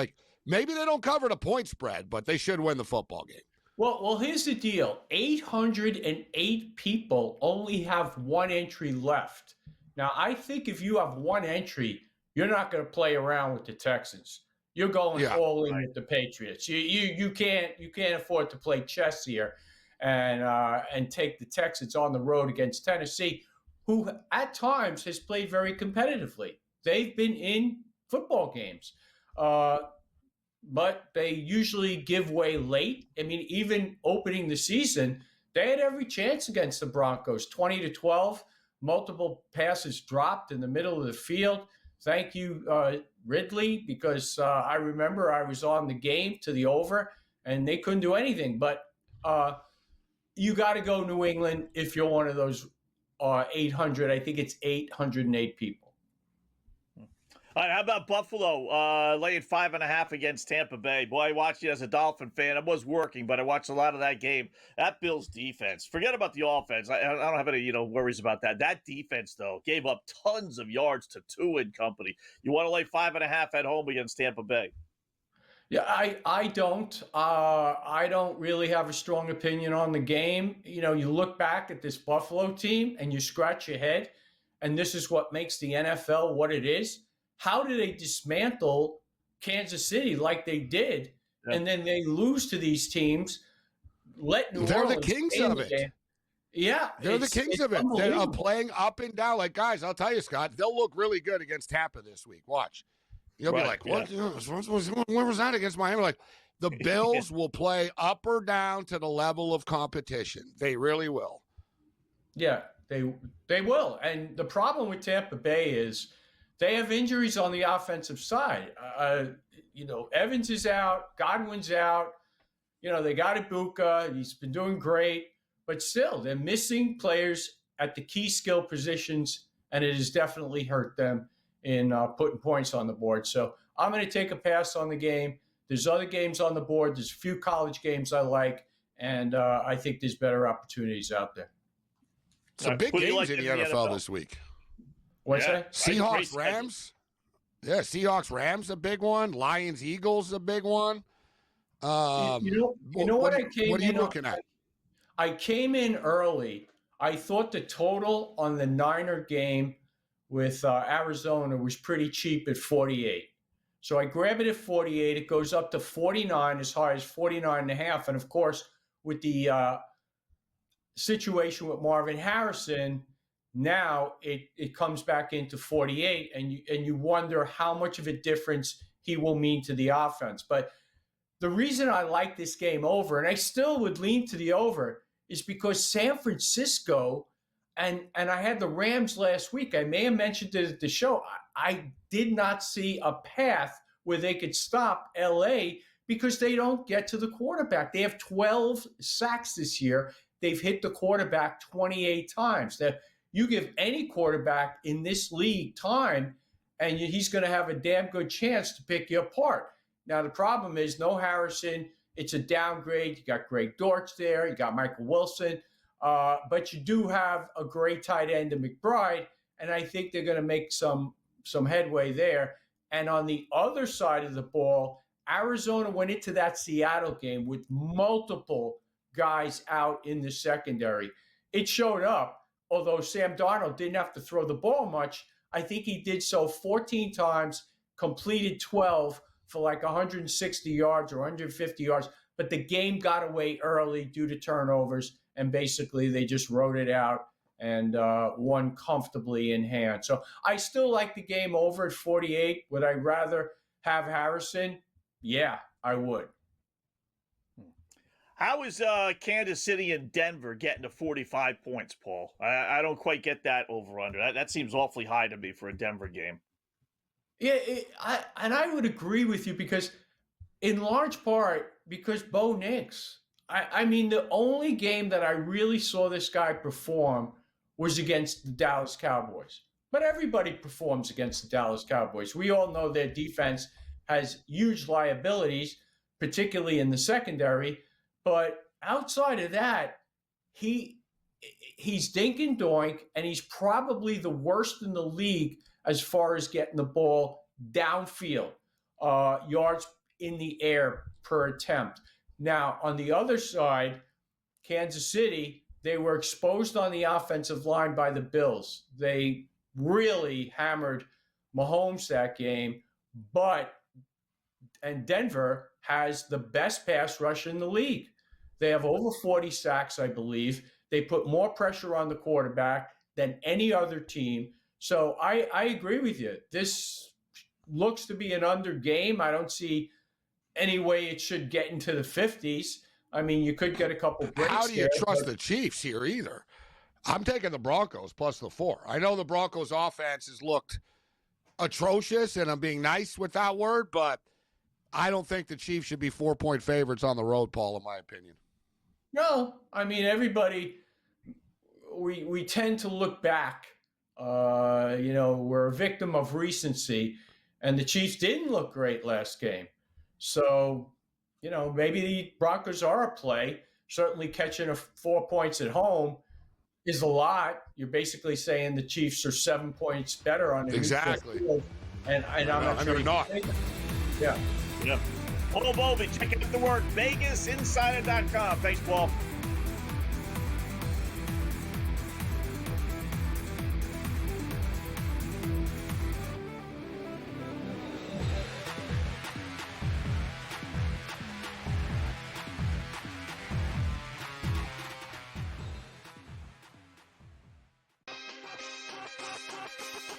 maybe they don't cover the point spread, but they should win the football game. Well, here's the deal. 808 people only have one entry left. Now, I think if you have one entry, you're not going to play around with the Texans. You're going all in with the Patriots. You can't afford to play chess here and take the Texans on the road against Tennessee, who at times has played very competitively. They've been in football games, but they usually give way late. I mean, even opening the season, they had every chance against the Broncos, 20-12, multiple passes dropped in the middle of the field. Thank you, Ridley, because I remember I was on the game to the over, and they couldn't do anything. But you got to go New England if you're one of those 800. I think it's 808 people. All right, how about Buffalo laying 5.5 against Tampa Bay? Boy, I watched it as a Dolphin fan. I was working, but I watched a lot of that game. That Bills defense, forget about the offense. I don't have any worries about that. That defense, though, gave up tons of yards to Tua and company. You want to lay 5.5 at home against Tampa Bay? Yeah, I don't. I don't really have a strong opinion on the game. You look back at this Buffalo team and you scratch your head, and this is what makes the NFL what it is. How do they dismantle Kansas City like they did, and then they lose to these teams? They're the kings of it. Game. Yeah, they're the kings of it. They're playing up and down. Like, guys, I'll tell you, Scott, they'll look really good against Tampa this week. Watch. You'll be like, what? Yeah. Where was that against Miami? Like, the Bills will play up or down to the level of competition. They really will. Yeah, they will. And the problem with Tampa Bay is they have injuries on the offensive side. Evans is out. Godwin's out. They got Ibuka. He's been doing great. But still, they're missing players at the key skill positions, and it has definitely hurt them in putting points on the board. So I'm going to take a pass on the game. There's other games on the board. There's a few college games I like, and I think there's better opportunities out there. Some big games in the NFL this week. What's that? Seahawks, Rams. Yeah, Seahawks, Rams, a big one. Lions, Eagles, a big one. What I came in. What are you looking at? I came in early. I thought the total on the Niner game with Arizona was pretty cheap at 48. So I grab it at 48. It goes up to 49, as high as 49.5. And of course, with the situation with Marvin Harrison, now it comes back into 48, and you wonder how much of a difference he will mean to the offense. But the reason I like this game over, and I still would lean to the over, is because San Francisco, and I had the Rams last week. I may have mentioned it at the show. I did not see a path where they could stop LA because they don't get to the quarterback. They have 12 sacks this year. They've hit the quarterback 28 times. You give any quarterback in this league time, and he's going to have a damn good chance to pick you apart. Now, the problem is no Harrison. It's a downgrade. You got Greg Dortch there. You got Michael Wilson. But you do have a great tight end in McBride, and I think they're going to make some headway there. And on the other side of the ball, Arizona went into that Seattle game with multiple guys out in the secondary. It showed up. Although Sam Darnold didn't have to throw the ball much, I think he did so 14 times, completed 12 for like 160 yards or 150 yards, but the game got away early due to turnovers, and basically they just wrote it out and won comfortably in hand. So I still like the game over at 48. Would I rather have Harrison? Yeah, I would. How is Kansas City and Denver getting to 45 points, Paul? I don't quite get that over-under. That seems awfully high to me for a Denver game. Yeah, I would agree with you because in large part because Bo Nix. I mean, the only game that I really saw this guy perform was against the Dallas Cowboys. But everybody performs against the Dallas Cowboys. We all know their defense has huge liabilities, particularly in the secondary. But outside of that, he's dink and doink, and he's probably the worst in the league as far as getting the ball downfield, yards in the air per attempt. Now, on the other side, Kansas City, they were exposed on the offensive line by the Bills. They really hammered Mahomes that game, and Denver has the best pass rush in the league. They have over 40 sacks, I believe. They put more pressure on the quarterback than any other team. So I agree with you. This looks to be an under game. I don't see any way it should get into the 50s. I mean, you could get a couple breaks. How do you trust the Chiefs here either? I'm taking the Broncos plus the 4. I know the Broncos offense has looked atrocious, and I'm being nice with that word, but I don't think the Chiefs should be 4-point favorites on the road, Paul, in my opinion. No, I mean, everybody, we tend to look back. We're a victim of recency, and the Chiefs didn't look great last game. So, maybe the Broncos are a play. Certainly catching 4 points at home is a lot. You're basically saying the Chiefs are 7 points better on the exactly. Field, and I'm not sure. Not. Yeah. Yeah. Paul Bowman, check out the work. VegasInsider.com. Thanks, Paul.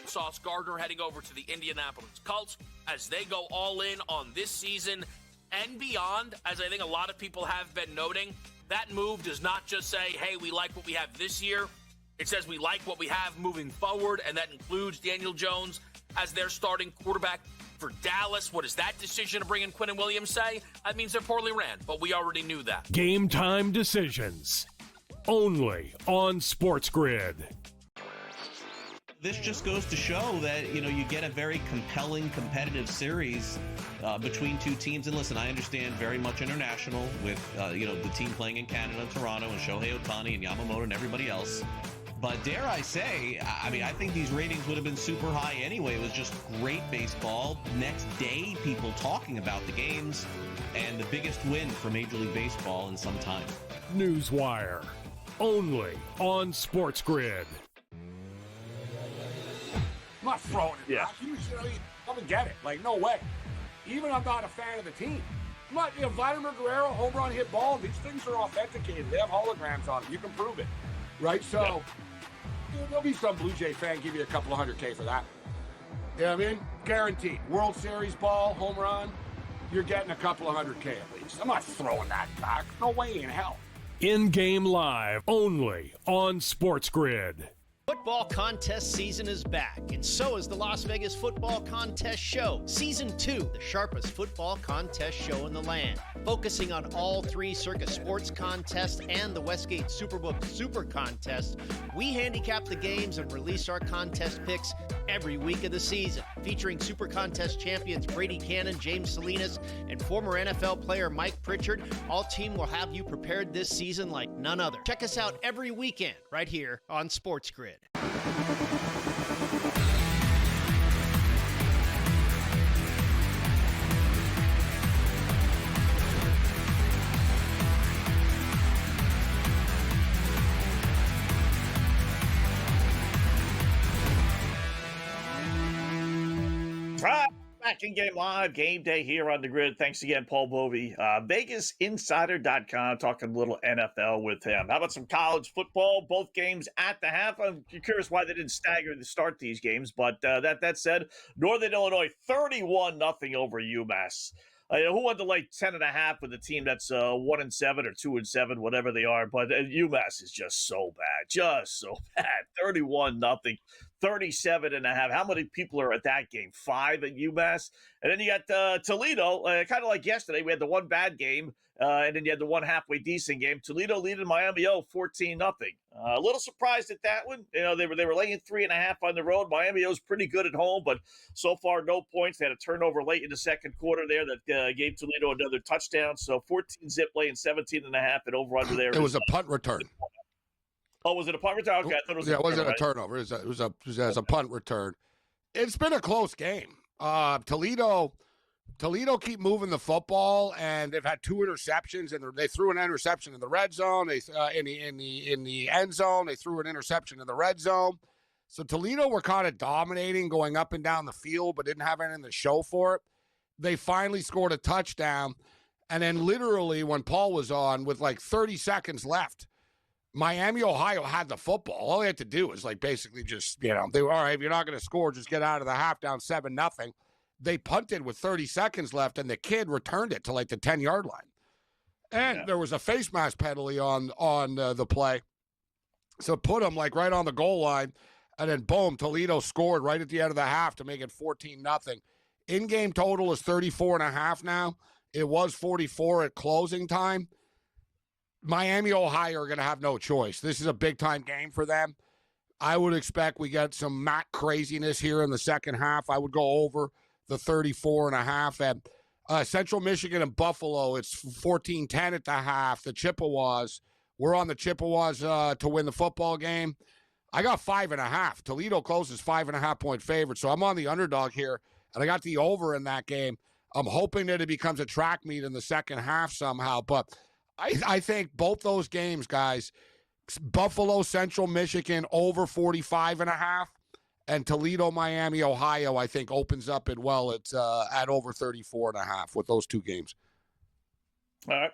Sauce Gardner heading over to the Indianapolis Colts as they go all in on this season and beyond. As I think a lot of people have been noting, that move does not just say, hey, we like what we have this year. It says we like what we have moving forward, and that includes Daniel Jones as their starting quarterback for Dallas. What does that decision to bring in Quinnen Williams say? That means they're poorly ran, but we already knew that. Game time decisions. Only on SportsGrid. This just goes to show that, you get a very compelling, competitive series between two teams. And listen, I understand very much international with, the team playing in Canada, Toronto, and Shohei Ohtani and Yamamoto and everybody else. But dare I say, I think these ratings would have been super high anyway. It was just great baseball. Next day, people talking about the games, and the biggest win for Major League Baseball in some time. Newswire. Only on SportsGrid. I'm not throwing it back. You come and get it. No way. Even I'm not a fan of the team. I'm not, Vladimir Guerrero, home run, hit ball, these things are authenticated. They have holograms on them. You can prove it. Right? So, there'll be some Blue Jay fan give you a couple of $100K for that. You know what I mean? Guaranteed. World Series ball, home run, you're getting a couple of $100K at least. I'm not throwing that back. No way in hell. In-game live, only on SportsGrid. Football contest season is back, and so is the Las Vegas Football Contest Show. Season 2, the sharpest football contest show in the land. Focusing on all 3 Circa Sports contests and the Westgate Superbook Super Contest, we handicap the games and release our contest picks every week of the season. Featuring Super Contest champions Brady Cannon, James Salinas, and former NFL player Mike Pritchard, all team will have you prepared this season like none other. Check us out every weekend right here on SportsGrid. back in Game Live, Game Day here on the Grid. Thanks again, Paul Bovey. VegasInsider.com, talking a little NFL with him. How about some college football? Both games at the half. I'm curious why they didn't stagger to start these games, but that said, Northern Illinois 31-0 over UMass. Who wanted to lay 10.5 with a team that's 1-7 or 2-7, whatever they are? But UMass is just so bad, 31-0, 37.5. How many people are at that game? 5 at UMass, and then you got Toledo. Kind of like yesterday, we had the one bad game, and then you had the one halfway decent game. Toledo leading Miami 14-0. A little surprised at that one. They were laying 3.5 on the road. Miami was pretty good at home, but so far no points. They had a turnover late in the second quarter there that gave Toledo another touchdown. So 14-zip laying 17.5 and over under there. It was a punt return. Oh, was it a punt return? Okay, I thought it was. Yeah, it wasn't a turnover. It was a punt return. It's been a close game. Toledo keep moving the football, and they've had 2 interceptions, and they threw an interception in the red zone. They in the end zone. They threw an interception in the red zone. So Toledo were kind of dominating, going up and down the field, but didn't have anything to show for it. They finally scored a touchdown, and then literally when Paul was on with like 30 seconds left, Miami, Ohio had the football. All they had to do was basically just, they were, all right, if you're not going to score, just get out of the half down 7-0. They punted with 30 seconds left, and the kid returned it to the 10-yard line. And there was a face mask penalty on the play. So put him right on the goal line, and then boom, Toledo scored right at the end of the half to make it 14-0. In-game total is 34.5 now. It was 44 at closing time. Miami, Ohio are going to have no choice. This is a big-time game for them. I would expect we get some Matt craziness here in the second half. I would go over the 34.5. And Central Michigan and Buffalo, it's 14-10 at the half. The Chippewas, we're on the Chippewas to win the football game. I got 5.5. Toledo closes 5.5-point favorite, so I'm on the underdog here, and I got the over in that game. I'm hoping that it becomes a track meet in the second half somehow, but I think both those games, guys, Buffalo, Central Michigan, over 45.5, and Toledo, Miami, Ohio, I think opens up it well. It's at over 34.5 with those 2 games. All right.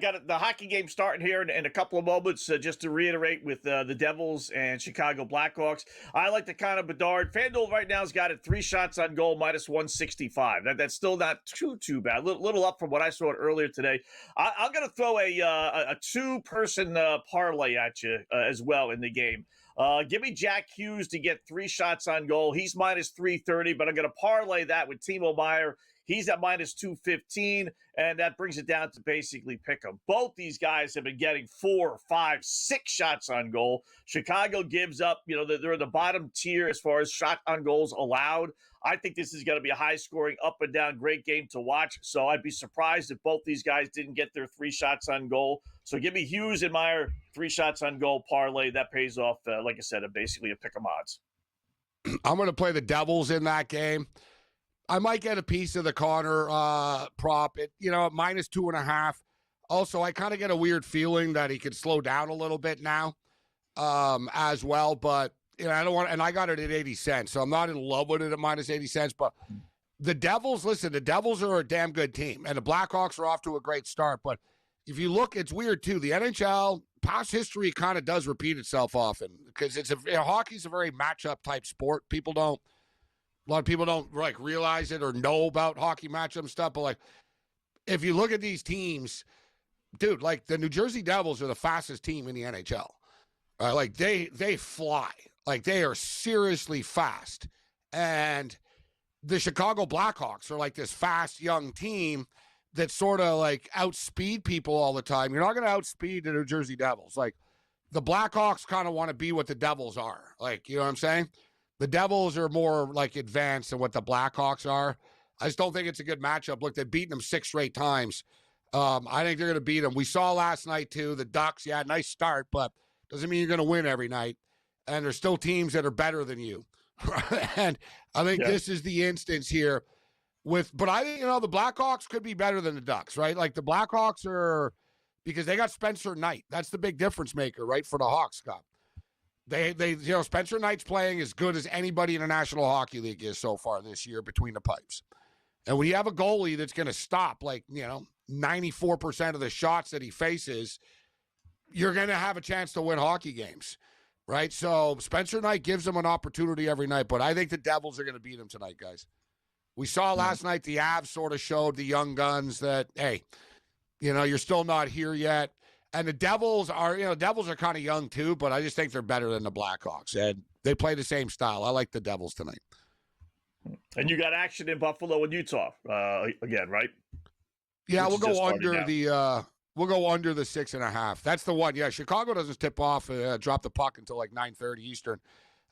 Got the hockey game starting here in a couple of moments. Just to reiterate with the Devils and Chicago Blackhawks, I like the kind of Bedard. FanDuel right now has got it 3 shots on goal, minus 165. That's still not too bad. Little up from what I saw earlier today. I'm going to throw a 2-person parlay at you as well in the game. Give me Jack Hughes to get 3 shots on goal. He's minus 330, but I'm going to parlay that with Timo Meier. He's at minus 215, and that brings it down to basically pick 'em. Both these guys have been getting 4, 5, 6 shots on goal. Chicago gives up, they're in the bottom tier as far as shot on goals allowed. I think this is going to be a high-scoring, up-and-down, great game to watch. So I'd be surprised if both these guys didn't get their 3 shots on goal. So give me Hughes and Meyer, 3 shots on goal parlay. That pays off, like I said, basically a pick 'em odds. I'm going to play the Devils in that game. I might get a piece of the Connor prop. Minus 2.5. Also, I kind of get a weird feeling that he could slow down a little bit now as well. But, I don't want, and I got it at 80 cents. So I'm not in love with it at minus 80 cents. But the Devils, the Devils are a damn good team. And the Blackhawks are off to a great start. But if you look, it's weird too. The NHL past history kind of does repeat itself often because hockey's a very matchup type sport. A lot of people don't realize it or know about hockey matchup stuff, but if you look at these teams, dude, the New Jersey Devils are the fastest team in the NHL. They fly. They are seriously fast. And the Chicago Blackhawks are this fast young team that sort of outspeed people all the time. You're not going to outspeed the New Jersey Devils. The Blackhawks kind of want to be what the Devils are. You know what I'm saying? The Devils are more advanced than what the Blackhawks are. I just don't think it's a good matchup. Look, they've beaten them 6 straight times. I think they're going to beat them. We saw last night, too, the Ducks. Yeah, nice start, but doesn't mean you're going to win every night. And there's still teams that are better than you. And I think this is the instance here. But I think, the Blackhawks could be better than the Ducks, right? The Blackhawks are, because they got Spencer Knight. That's the big difference maker, right, for the Hawks, Scott. Spencer Knight's playing as good as anybody in the National Hockey League is so far this year between the pipes. And when you have a goalie that's going to stop 94% of the shots that he faces, you're going to have a chance to win hockey games, right? So Spencer Knight gives them an opportunity every night, but I think the Devils are going to beat him tonight, guys. We saw last night the Avs sort of showed the young guns that, hey, you're still not here yet. And the Devils are kind of young too, but I just think they're better than the Blackhawks. And they play the same style. I like the Devils tonight. And you got action in Buffalo and Utah again, right? Yeah, we'll go under the 6.5. That's the one. Yeah, Chicago doesn't tip off, drop the puck until 9:30 Eastern.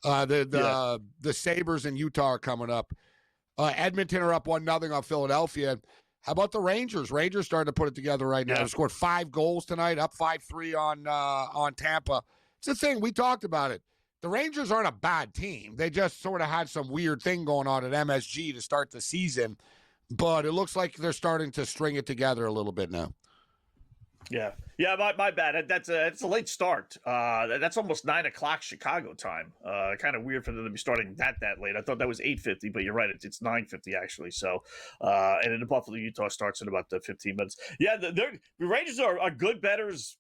The Sabres and Utah are coming up. Edmonton are up 1-0 on Philadelphia. How about the Rangers? Rangers starting to put it together right now. They scored 5 goals tonight, up 5-3 on Tampa. It's the thing. We talked about it. The Rangers aren't a bad team. They just sort of had some weird thing going on at MSG to start the season. But it looks like they're starting to string it together a little bit now. Yeah, my bad. It's a late start. That's almost 9:00 Chicago time. Kind of weird for them to be starting that late. I thought that was 8:50, but you're right. It's 9:50 actually. So, and then the Buffalo Utah starts in about 15 minutes. Yeah, the Rangers are good bettors.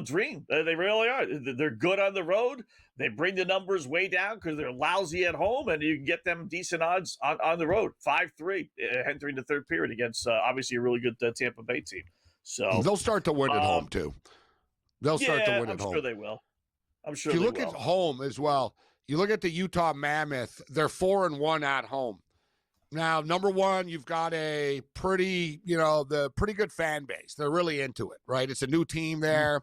Dream. They really are. They're good on the road. They bring the numbers way down because they're lousy at home, and you can get them decent odds on the road. 5-3 entering the third period against obviously a really good Tampa Bay team. So they'll start to win at home too. They'll start to win at home. I'm sure they will. I'm sure. If you look at home as well, you look at the Utah Mammoth. They're 4-1 at home. Now, number one, you've got a pretty good fan base. They're really into it, right? It's a new team there,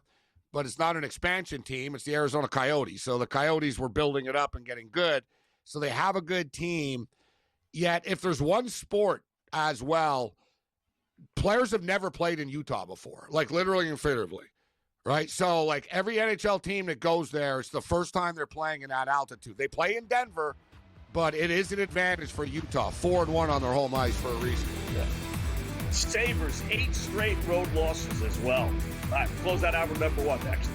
but it's not an expansion team. It's the Arizona Coyotes. So the Coyotes were building it up and getting good. So they have a good team. Yet, if there's one sport as well, players have never played in Utah before, literally and figuratively, right? So, every NHL team that goes there, it's the first time they're playing in that altitude. They play in Denver, but it is an advantage for Utah. 4-1 on their home ice for a reason. Yeah. Sabres, 8 straight road losses as well. All right, close that out. Remember what next?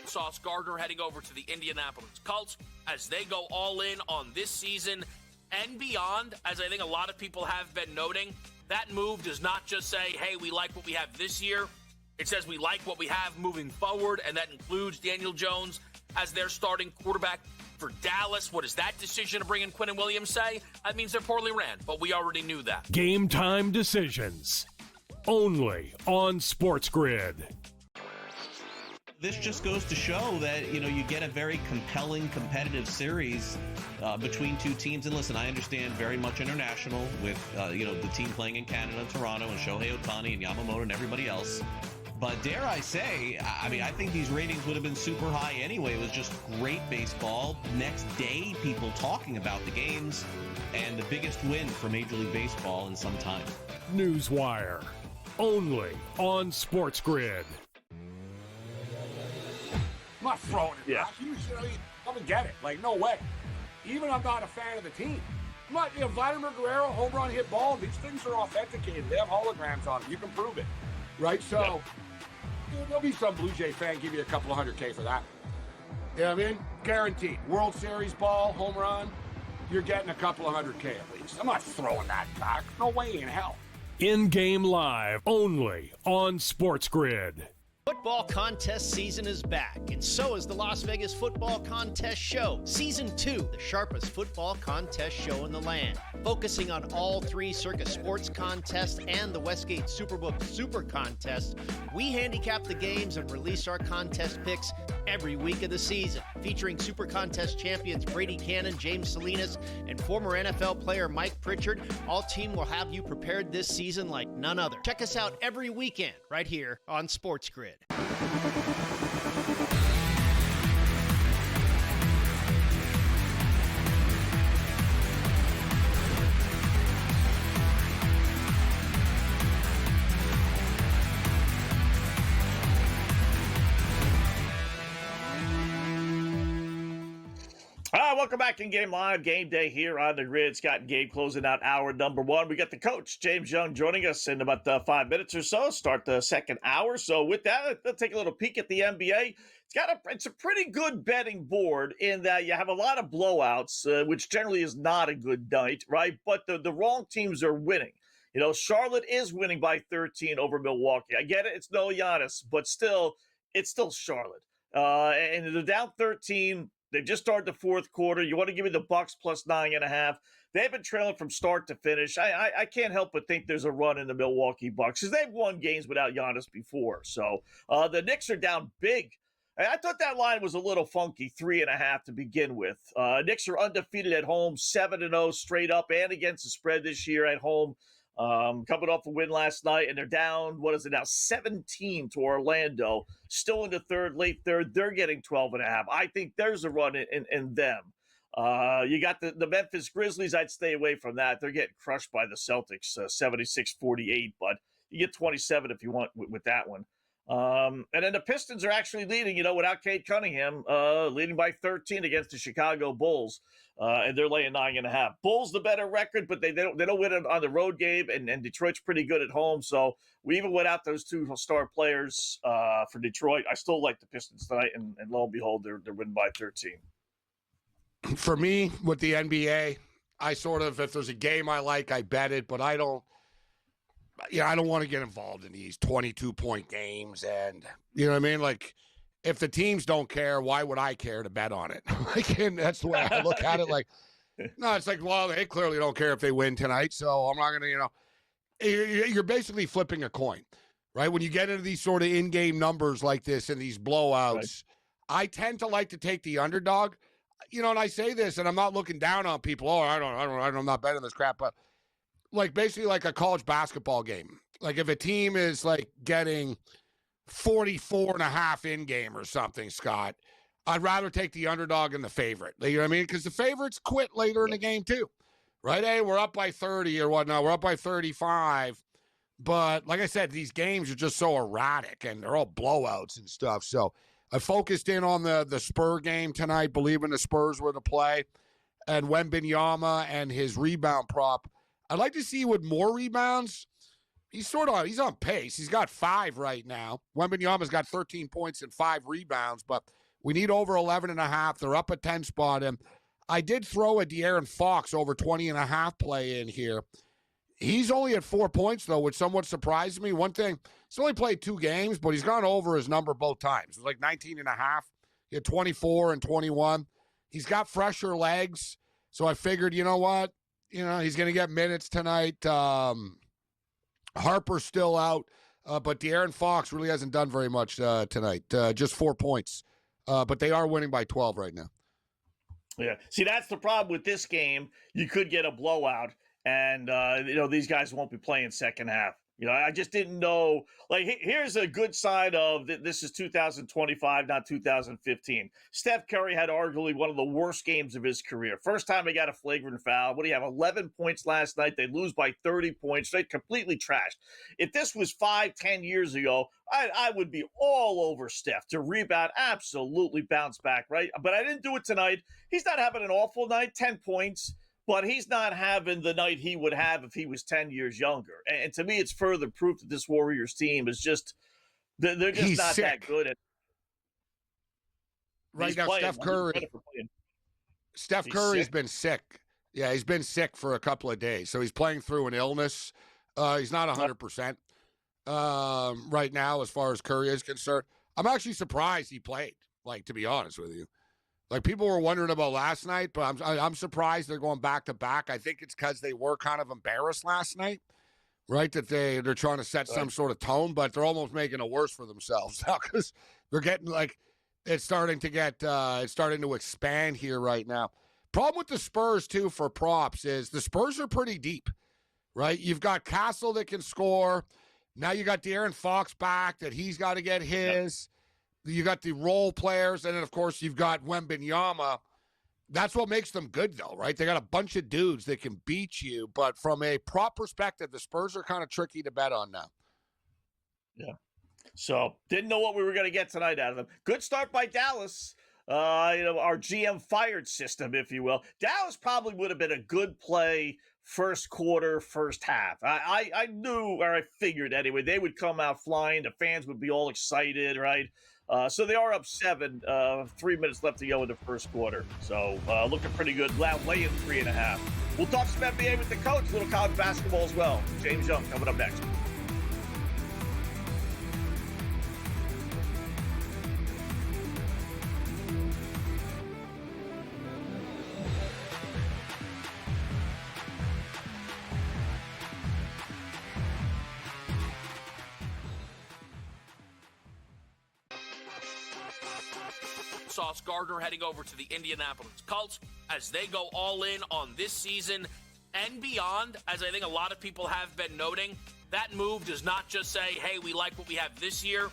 Sauce Gardner heading over to the Indianapolis Colts as they go all in on this season and beyond. As I think a lot of people have been noting, that move does not just say, hey, we like what we have this year. It says we like what we have moving forward, and that includes Daniel Jones as their starting quarterback for Dallas. What does that decision to bring in Quinnen Williams say? That means they're poorly ran, but we already knew that. Game time decisions. Only on SportsGrid. This just goes to show that, you get a very compelling, competitive series between two teams. And listen, I understand very much international with, the team playing in Canada, Toronto, and Shohei Ohtani and Yamamoto and everybody else. But dare I say, I think these ratings would have been super high anyway. It was just great baseball. Next day, people talking about the games and the biggest win for Major League Baseball in some time. Newswire. Only on SportsGrid. I'm not throwing it back. You come and get it. No way. Even I'm not a fan of the team. I'm not, Vladimir Guerrero, home run, hit ball. These things are authenticated. They have holograms on them. You can prove it. Right? So, there'll be some Blue Jay fan give you a couple of $100K for that. You know what I mean? Guaranteed. World Series ball, home run, you're getting a couple of $100K at least. I'm not throwing that back. No way in hell. In-game live, only on SportsGrid. Football contest season is back, and so is the Las Vegas Football Contest Show. Season 2, the sharpest football contest show in the land. Focusing on all 3 Circus Sports contests and the Westgate Superbook Super Contest, we handicap the games and release our contest picks every week of the season. Featuring Super Contest champions Brady Cannon, James Salinas, and former NFL player Mike Pritchard, all team will have you prepared this season like none other. Check us out every weekend right here on SportsGrid. Welcome back in Game Live. Game Day here on the grid. Scott and Gabe closing out hour number one. We got the coach, James Young, joining us in about 5 minutes or so. Start the second hour. So with that, let's take a little peek at the NBA. It's a pretty good betting board in that you have a lot of blowouts, which generally is not a good night, right? But the wrong teams are winning. You know, Charlotte is winning by 13 over Milwaukee. I get it. It's no Giannis, but still, it's still Charlotte. And they're down 13. They just started the fourth quarter. You want to give me the Bucks plus 9.5. They've been trailing from start to finish. I can't help but think there's a run in the Milwaukee Bucks because they've won games without Giannis before. So the Knicks are down big. I thought that line was a little funky, 3.5 to begin with. Knicks are undefeated at home, 7-0 straight up and against the spread this year at home. Coming off a win last night, and they're down, 17 to Orlando. Still in the late third. They're getting 12.5. I think there's a run in them. You got the Memphis Grizzlies. I'd stay away from that. They're getting crushed by the Celtics, 76-48, but you get 27 if you want with that one. And then the Pistons are actually leading, without Cade Cunningham, leading by 13 against the Chicago Bulls. And they're laying 9.5. Bulls the better record, but they don't win on the road game, and Detroit's pretty good at home. So we even went out those two star players for Detroit. I still like the Pistons tonight, and lo and behold, they're winning by 13. For me, with the NBA, if there's a game I like, I bet it, but I don't want to get involved in these 22-point games, and you know what I mean? Like, if the teams don't care, why would I care to bet on it? And that's the way I look at it. Like, no, it's like, well, they clearly don't care if they win tonight, so I'm not going to, you're basically flipping a coin, right? When you get into these sort of in-game numbers like this and these blowouts, right, I tend to like to take the underdog, and I say this, and I'm not looking down on people. Oh, I'm not betting this crap, but like basically like a college basketball game. Like if a team is like getting 44.5 in game or something, Scott, I'd rather take the underdog and the favorite. You know what I mean? Because the favorites quit later in the game too, right? Hey, we're up by 30 or whatnot. We're up by 35. But like I said, these games are just so erratic and they're all blowouts and stuff. So I focused in on the Spur game tonight, believing the Spurs were the play, and Wembanyama and his rebound prop. I'd like to see with more rebounds. He's on pace. He's got 5 right now. Wembanyama's got 13 points and 5 rebounds, but we need over 11.5. They're up a 10 spot. And I did throw a De'Aaron Fox over 20.5 play in here. He's only at 4 points, though, which somewhat surprised me. One thing, he's only played 2 games, but he's gone over his number both times. It was like 19.5. He had 24 and 21. He's got fresher legs, so I figured, you know what? He's going to get minutes tonight. Harper's still out, but De'Aaron Fox really hasn't done very much tonight. Just 4 points. But they are winning by 12 right now. Yeah. See, that's the problem with this game. You could get a blowout, and, these guys won't be playing second half. I just didn't know. Like, here's a good side of this is 2025, not 2015. Steph Curry had arguably one of the worst games of his career. First time he got a flagrant foul. What do you have? 11 points last night. They lose by 30 points. They completely trashed. If this was 5-10 years ago, I would be all over Steph to rebound, absolutely bounce back, right? But I didn't do it tonight. He's not having an awful night, 10 points. But he's not having the night he would have if he was 10 years younger. And to me, it's further proof that this Warriors team is just – they're just he's not sick. that good at right now, playing. Steph Curry's been sick. Yeah, he's been sick for a couple of days. So he's playing through an illness. He's not 100% right now as far as Curry is concerned. I'm actually surprised he played, to be honest with you. Like, people were wondering about last night, but I'm surprised they're going back-to-back. I think it's because they were kind of embarrassed last night, right, that they're trying to set some sort of tone, but they're almost making it worse for themselves now because they're getting, it's starting to expand here right now. Problem with the Spurs, too, for props is the Spurs are pretty deep, right? You've got Castle that can score. Now you got De'Aaron Fox back that he's got to get his. Yep. You got the role players, and then, of course, you've got Wembanyama. That's what makes them good, though, right? They got a bunch of dudes that can beat you, but from a prop perspective, the Spurs are kind of tricky to bet on now. Yeah. So, didn't know what we were going to get tonight out of them. Good start by Dallas. our GM fired system, if you will. Dallas probably would have been a good play first quarter, first half. I knew, or I figured anyway, they would come out flying. The fans would be all excited, right? So they are up 7, 3 minutes left to go in the first quarter. So looking pretty good. Laying 3.5. We'll talk some NBA with the coach, little college basketball as well. James Young coming up next. Sauce Gardner heading over to the Indianapolis Colts as they go all in on this season and beyond. As I think a lot of people have been noting, that move does not just say, hey, we like what we have this year.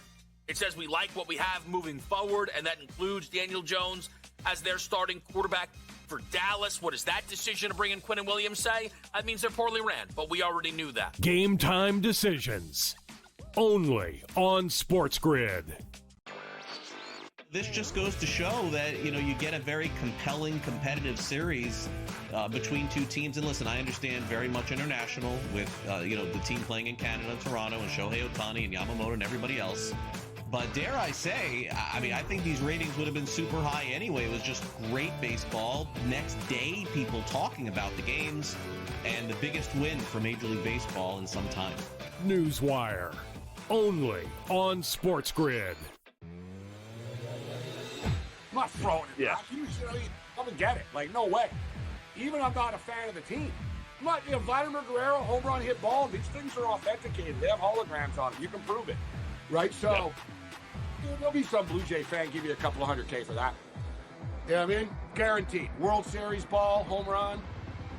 It says we like what we have moving forward, and that includes Daniel Jones as their starting quarterback for Dallas. What does that decision to bring in Quinnen Williams say? That means they're poorly ran, but we already knew that. Game time decisions. Only on SportsGrid. This just goes to show that, you get a very compelling, competitive series between two teams. And listen, I understand very much international with, the team playing in Canada, Toronto, and Shohei Ohtani and Yamamoto and everybody else. But dare I say, I think these ratings would have been super high anyway. It was just great baseball. Next day, people talking about the games, and the biggest win for Major League Baseball in some time. Newswire. Only on SportsGrid. I'm not throwing it back. You come and get it. Like, no way. Even I'm not a fan of the team. I'm not, Vladimir Guerrero, home run, hit ball, these things are authenticated. They have holograms on them. You can prove it. Right? So, there'll be some Blue Jay fan give you a couple of $100K for that. You know what I mean? Guaranteed. World Series ball, home run,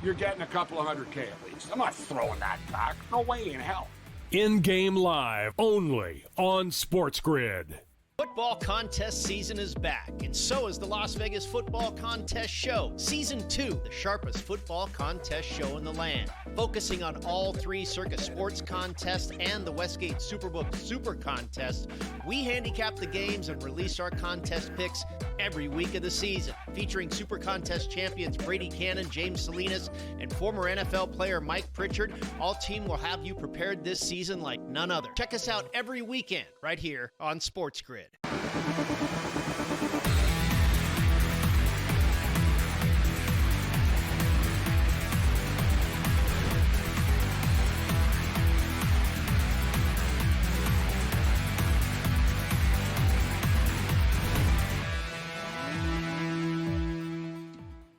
you're getting a couple of $100K at least. I'm not throwing that back. No way in hell. In-game live. Only on SportsGrid. Football contest season is back, and so is the Las Vegas Football Contest Show. Season 2, the sharpest football contest show in the land. Focusing on all 3 Circus Sports contests and the Westgate Superbook Super Contest, we handicap the games and release our contest picks every week of the season. Featuring Super Contest champions Brady Cannon, James Salinas, and former NFL player Mike Pritchard, all team will have you prepared this season like none other. Check us out every weekend right here on SportsGrid.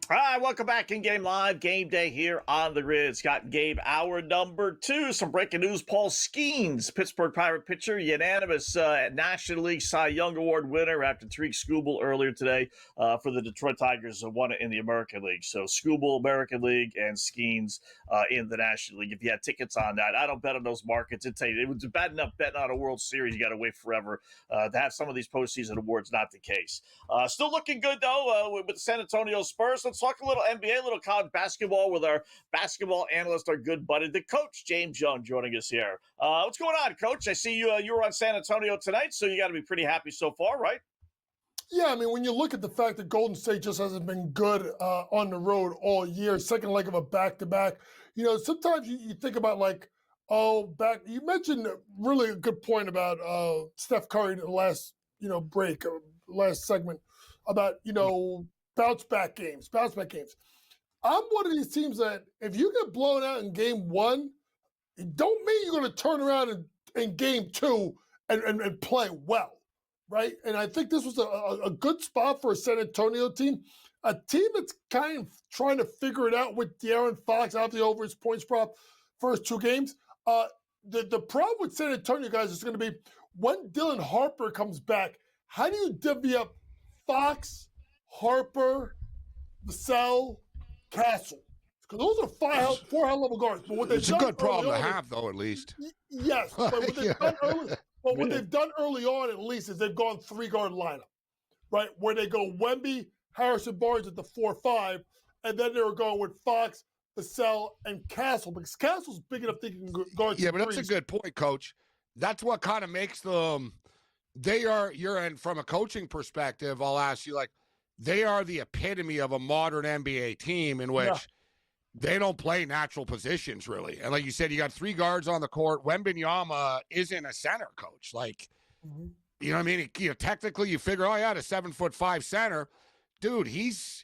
All right, welcome back in Game Live. Game Day here on the grid. Scott and Gabe, hour number 2. Some breaking news. Paul Skeens, Pittsburgh Pirate pitcher, unanimous National League Cy Young Award winner after Tariq Skubal earlier today for the Detroit Tigers, won it in the American League. So Skubal, American League, and Skeens in the National League. If you had tickets on that, I don't bet on those markets. I'd tell you, it was bad enough betting on a World Series. You got to wait forever to have some of these postseason awards. Not the case. Still looking good, though, with the San Antonio Spurs. Let's talk a little NBA, a little college basketball with our basketball analyst, our good buddy, the coach, James Young, joining us here. What's going on, Coach? I see you were on San Antonio tonight, so you got to be pretty happy so far, right? Yeah, I mean, when you look at the fact that Golden State just hasn't been good on the road all year, second leg of a back-to-back, sometimes you think about you mentioned really a good point about Steph Curry in the last, break, last segment about, bounce back games. I'm one of these teams that if you get blown out in game 1, it don't mean you're going to turn around in game 2 and play well, right? And I think this was a good spot for a San Antonio team, a team that's kind of trying to figure it out with De'Aaron Fox out the over his points prop first 2 games. The problem with San Antonio, guys, is going to be when Dylan Harper comes back, how do you divvy up Fox, Harper, Vassell, Castle? Because those are 4 high-level guards. But what it's a good problem to have, though, at least. Yes, but what they've done early on, at least, is they've gone 3-guard lineup, right? Where they go Wemby, Harrison Barnes at the 4-5, and then they were going with Fox, Vassell, and Castle, because Castle's big enough they can guard. Yeah, but that's a good point, Coach. That's what kind of makes them. And from a coaching perspective, I'll ask you, they are the epitome of a modern NBA team in which they don't play natural positions, really. And like you said, you got 3 guards on the court. Wembanyama isn't a center, coach. Like, you know what I mean? Technically, you figure, oh, yeah, the 7'5" center. Dude, he's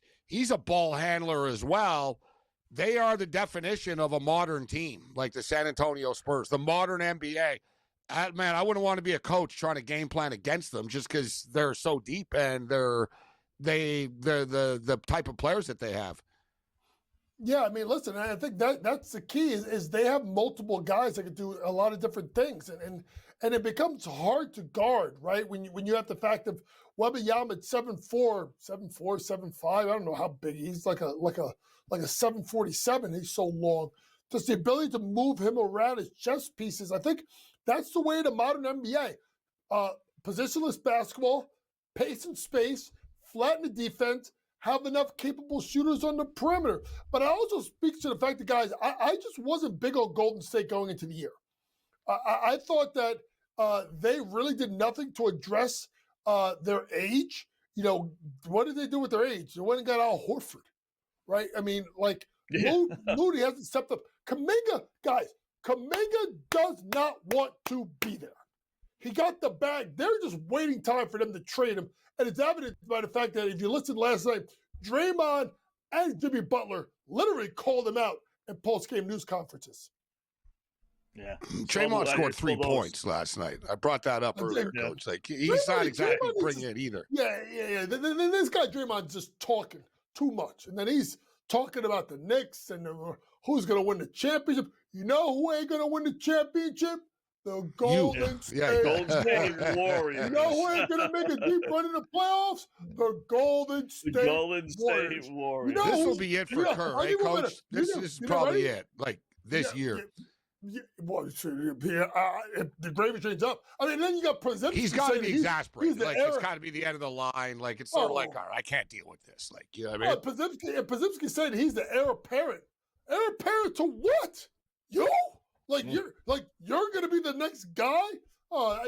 a ball handler as well. They are the definition of a modern team, like the San Antonio Spurs, the modern NBA. Man, I wouldn't want to be a coach trying to game plan against them just because they're so deep and they're the type of players that they have. Yeah, I mean, listen, I think that's the key is they have multiple guys that can do a lot of different things, and it becomes hard to guard, right? When you have the fact of Wembanyama at 7'4", 7'5", I don't know how big he's, like a 747. He's so long. Just the ability to move him around as chess pieces. I think that's the way of the modern NBA. Positionless basketball, pace and space, flatten the defense, have enough capable shooters on the perimeter. But it also speaks to the fact that, guys, I just wasn't big on Golden State going into the year. I thought that they really did nothing to address their age. You know, what did they do with their age? They went and got Al Horford, right? I mean, like, Moody hasn't stepped up. Kuminga does not want to be there. He got the bag. They're just waiting time for them to trade him. And it's evident by the fact that if you listened last night, Draymond and Jimmy Butler literally called him out in post-game news conferences. Yeah. Draymond scored 3 points last night. I brought that up earlier, Coach. Like, he's not exactly bringing it either. Yeah. This guy Draymond's just talking too much. And then he's talking about the Knicks and who's going to win the championship. You know who ain't going to win the championship? The Golden State Warriors. You know who ain't going to make a deep run in the playoffs? The Golden State Warriors. Warriors. You know this will be it for Kerr, eh, Coach? This is probably it. Like, this year. Well, if the gravy train's up. I mean, then you got Podziemski. He's got to be exasperated. Like, it's got to be the end of the line. Like, it's sort of like, all right, I can't deal with this. Like, you know what I mean? Podziemski said he's the heir apparent. Heir apparent to what? You? Like, you're going to be the next guy?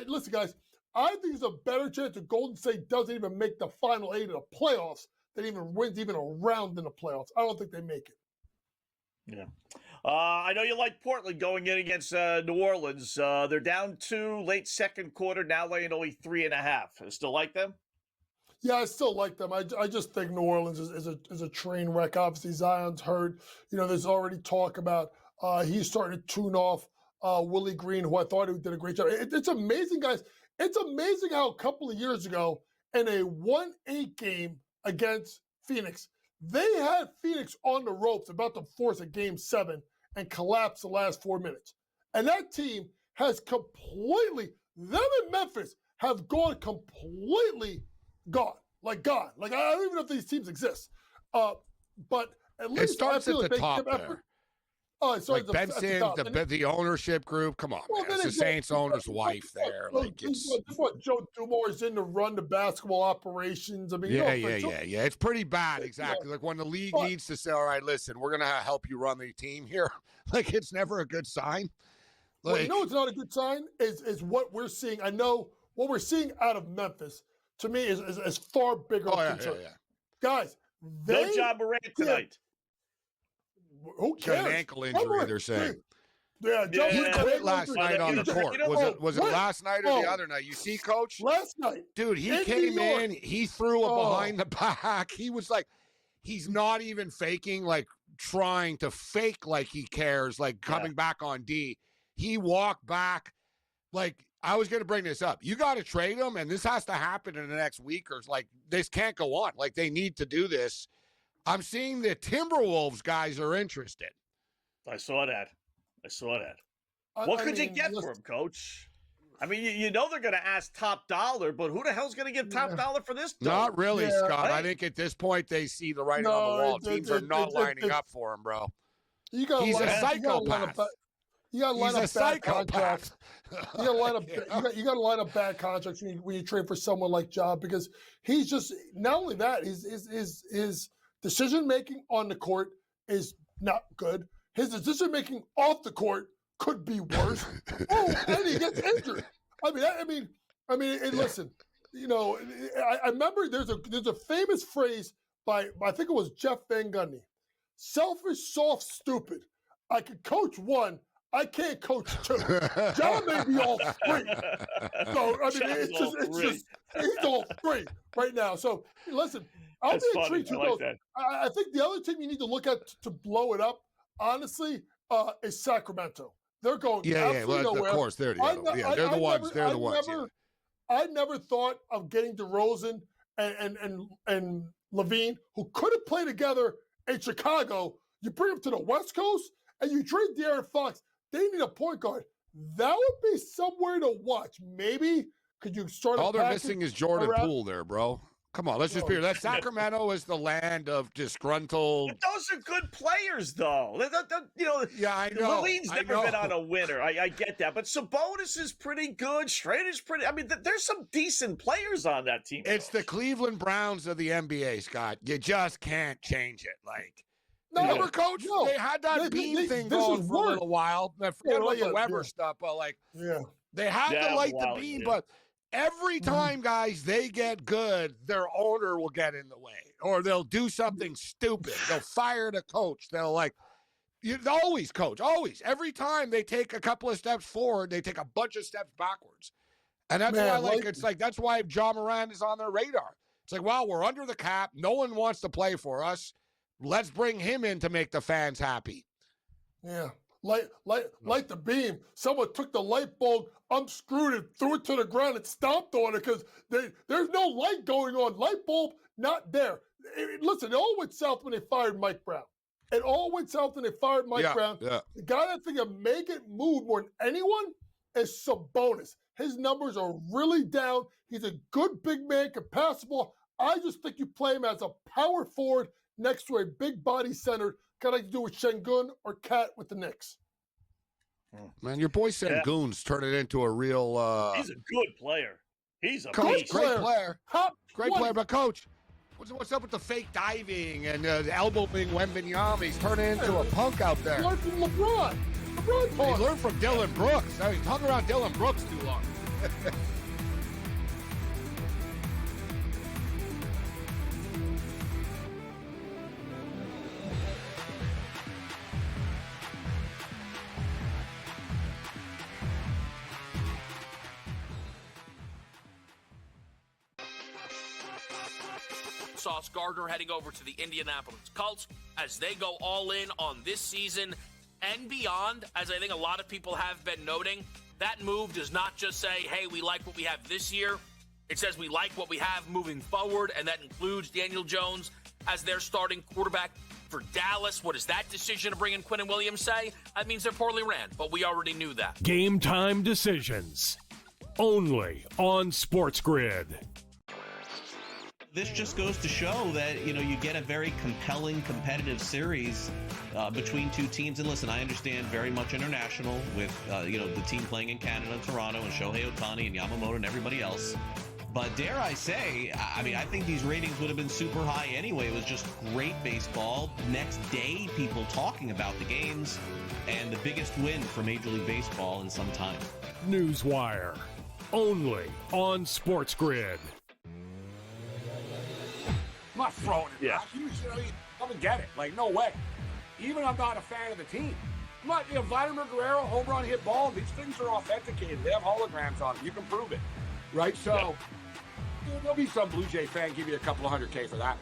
Listen, guys, I think there's a better chance that Golden State doesn't even make the final 8 of the playoffs than even wins even a round in the playoffs. I don't think they make it. Yeah. I know you like Portland going in against New Orleans. They're down 2 late second quarter, now laying only 3.5. Still like them? Yeah, I still like them. I just think New Orleans is a train wreck. Obviously, Zion's hurt. You know, there's already talk about he's starting to tune off Willie Green, who I thought he did a great job. It's amazing, guys. It's amazing how a couple of years ago in a 1-8 game against Phoenix, they had Phoenix on the ropes about to force a Game 7 and collapse the last 4 minutes. And that team has completely, them in Memphis have gone completely gone. Like, I don't even know if these teams exist. But at least it starts I feel at the top there. Oh, it starts like Benson, the ownership group. Come on, man. It's the Saints owner's wife there. Like, it's what Joe Dumore's in to run the basketball operations. I mean, yeah. It's pretty bad, exactly. Like when the league needs to say, "All right, listen, we're gonna help you run the team here." Like, it's never a good sign. Well, you know, it's not a good sign is what we're seeing. I know what we're seeing out of Memphis. To me, is far bigger concern. Yeah. Guys, no John Morant tonight. Who cares? Got an ankle injury, they're saying. Yeah, John he Morant quit last night on the court. Was it last night or the other night? You see, Coach? Last night. Dude, he came in, he threw it behind the back. He was like, he's not even faking, like trying to fake like he cares, like coming back on D. He walked back. Like, I was going to bring this up. You got to trade him, and this has to happen in the next week, or like, this can't go on. Like, they need to do this. I'm seeing the Timberwolves guys are interested. I saw that. What could you get for him, Coach? I mean, you know they're going to ask top dollar, but who the hell's going to give top dollar for this? Not really, Scott. I think at this point they see the writing on the wall. Teams are not lining up for him, bro. He's a psychopath. You got to line up bad contracts. You got to line up bad contracts when you trade for someone like Ja, because he's just, not only that, his decision making on the court is not good. His decision making off the court could be worse. And he gets injured. Listen, I remember there's a famous phrase by I think it was Jeff Van Gundy. Selfish, soft, stupid. I can coach one. I can't coach two. John may be all three. So I mean, he's all three right now. So listen, I'll be intrigued to know. I think the other team you need to look at to blow it up, honestly, is Sacramento. They're going absolutely nowhere. Of course, they're the ones. They're the ones. I never thought of getting DeRozan and Levine, who could have played together in Chicago. You bring them to the West Coast and you trade De'Aaron Fox. They need a point guard. That would be somewhere to watch. Maybe could you start? All they're missing is Jordan Poole there, bro. Come on, let's just be real. That Sacramento is the land of disgruntled. But those are good players, though. Yeah, I know. Levine's never been on a winner. I get that, but Sabonis is pretty good. Schrader's pretty. I mean, there's some decent players on that team. It's the Cleveland Browns of the NBA, Scott. You just can't change it. Like, no, coach, they had that beam thing going for a little while. I forget about the Weber stuff, but they had to light the beam, but. Every time, guys, they get good, their owner will get in the way, or they'll do something stupid. They'll fire the coach. They'll always coach, always. Every time they take a couple of steps forward, they take a bunch of steps backwards. And that's why, that's why John Moran is on their radar. It's like, well, we're under the cap. No one wants to play for us. Let's bring him in to make the fans happy. Yeah. Light the beam. Someone took the light bulb, unscrewed it, threw it to the ground, and stomped on it because there's no light going on. Light bulb not there. Listen, it all went south when they fired Mike Brown. It all went south when they fired Mike Brown. Yeah. The guy that think of make it move more than anyone is Sabonis. His numbers are really down. He's a good big man, can pass the ball. I just think you play him as a power forward next to a big body center. Got to do with Şengün or Cat with the Knicks. Man, your boy Şengün's turning into a real. He's a good player. He's a great player. Great What? player, but coach, what's up with the fake diving and elbowing Wembanyama? He's turning into a punk out there. He learned from LeBron. He learned from Dylan Brooks. I mean, he's hung around Dylan Brooks too long. Sauce Gardner heading over to the Indianapolis Colts as they go all in on this season and beyond. As I think a lot of people have been noting, that move does not just say, hey, we like what we have this year. It says we like what we have moving forward, and that includes Daniel Jones as their starting quarterback for Dallas. What does that decision to bring in Quinnen Williams say? That means they're poorly ran, but we already knew that. Game time decisions. Only on SportsGrid. This just goes to show that, you get a very compelling, competitive series between two teams. And listen, I understand very much international with, the team playing in Canada, Toronto, and Shohei Ohtani and Yamamoto and everybody else. But dare I say, I think these ratings would have been super high anyway. It was just great baseball. Next day, people talking about the games, and the biggest win for Major League Baseball in some time. Newswire. Only on SportsGrid. I'm not throwing it back. You come and get it. Like, no way. Even I'm not a fan of the team. I'm not, Vladimir Guerrero, home run, hit ball, these things are authenticated. They have holograms on them. You can prove it. Right? So, there'll be some Blue Jay fan give you a couple of $100K for that.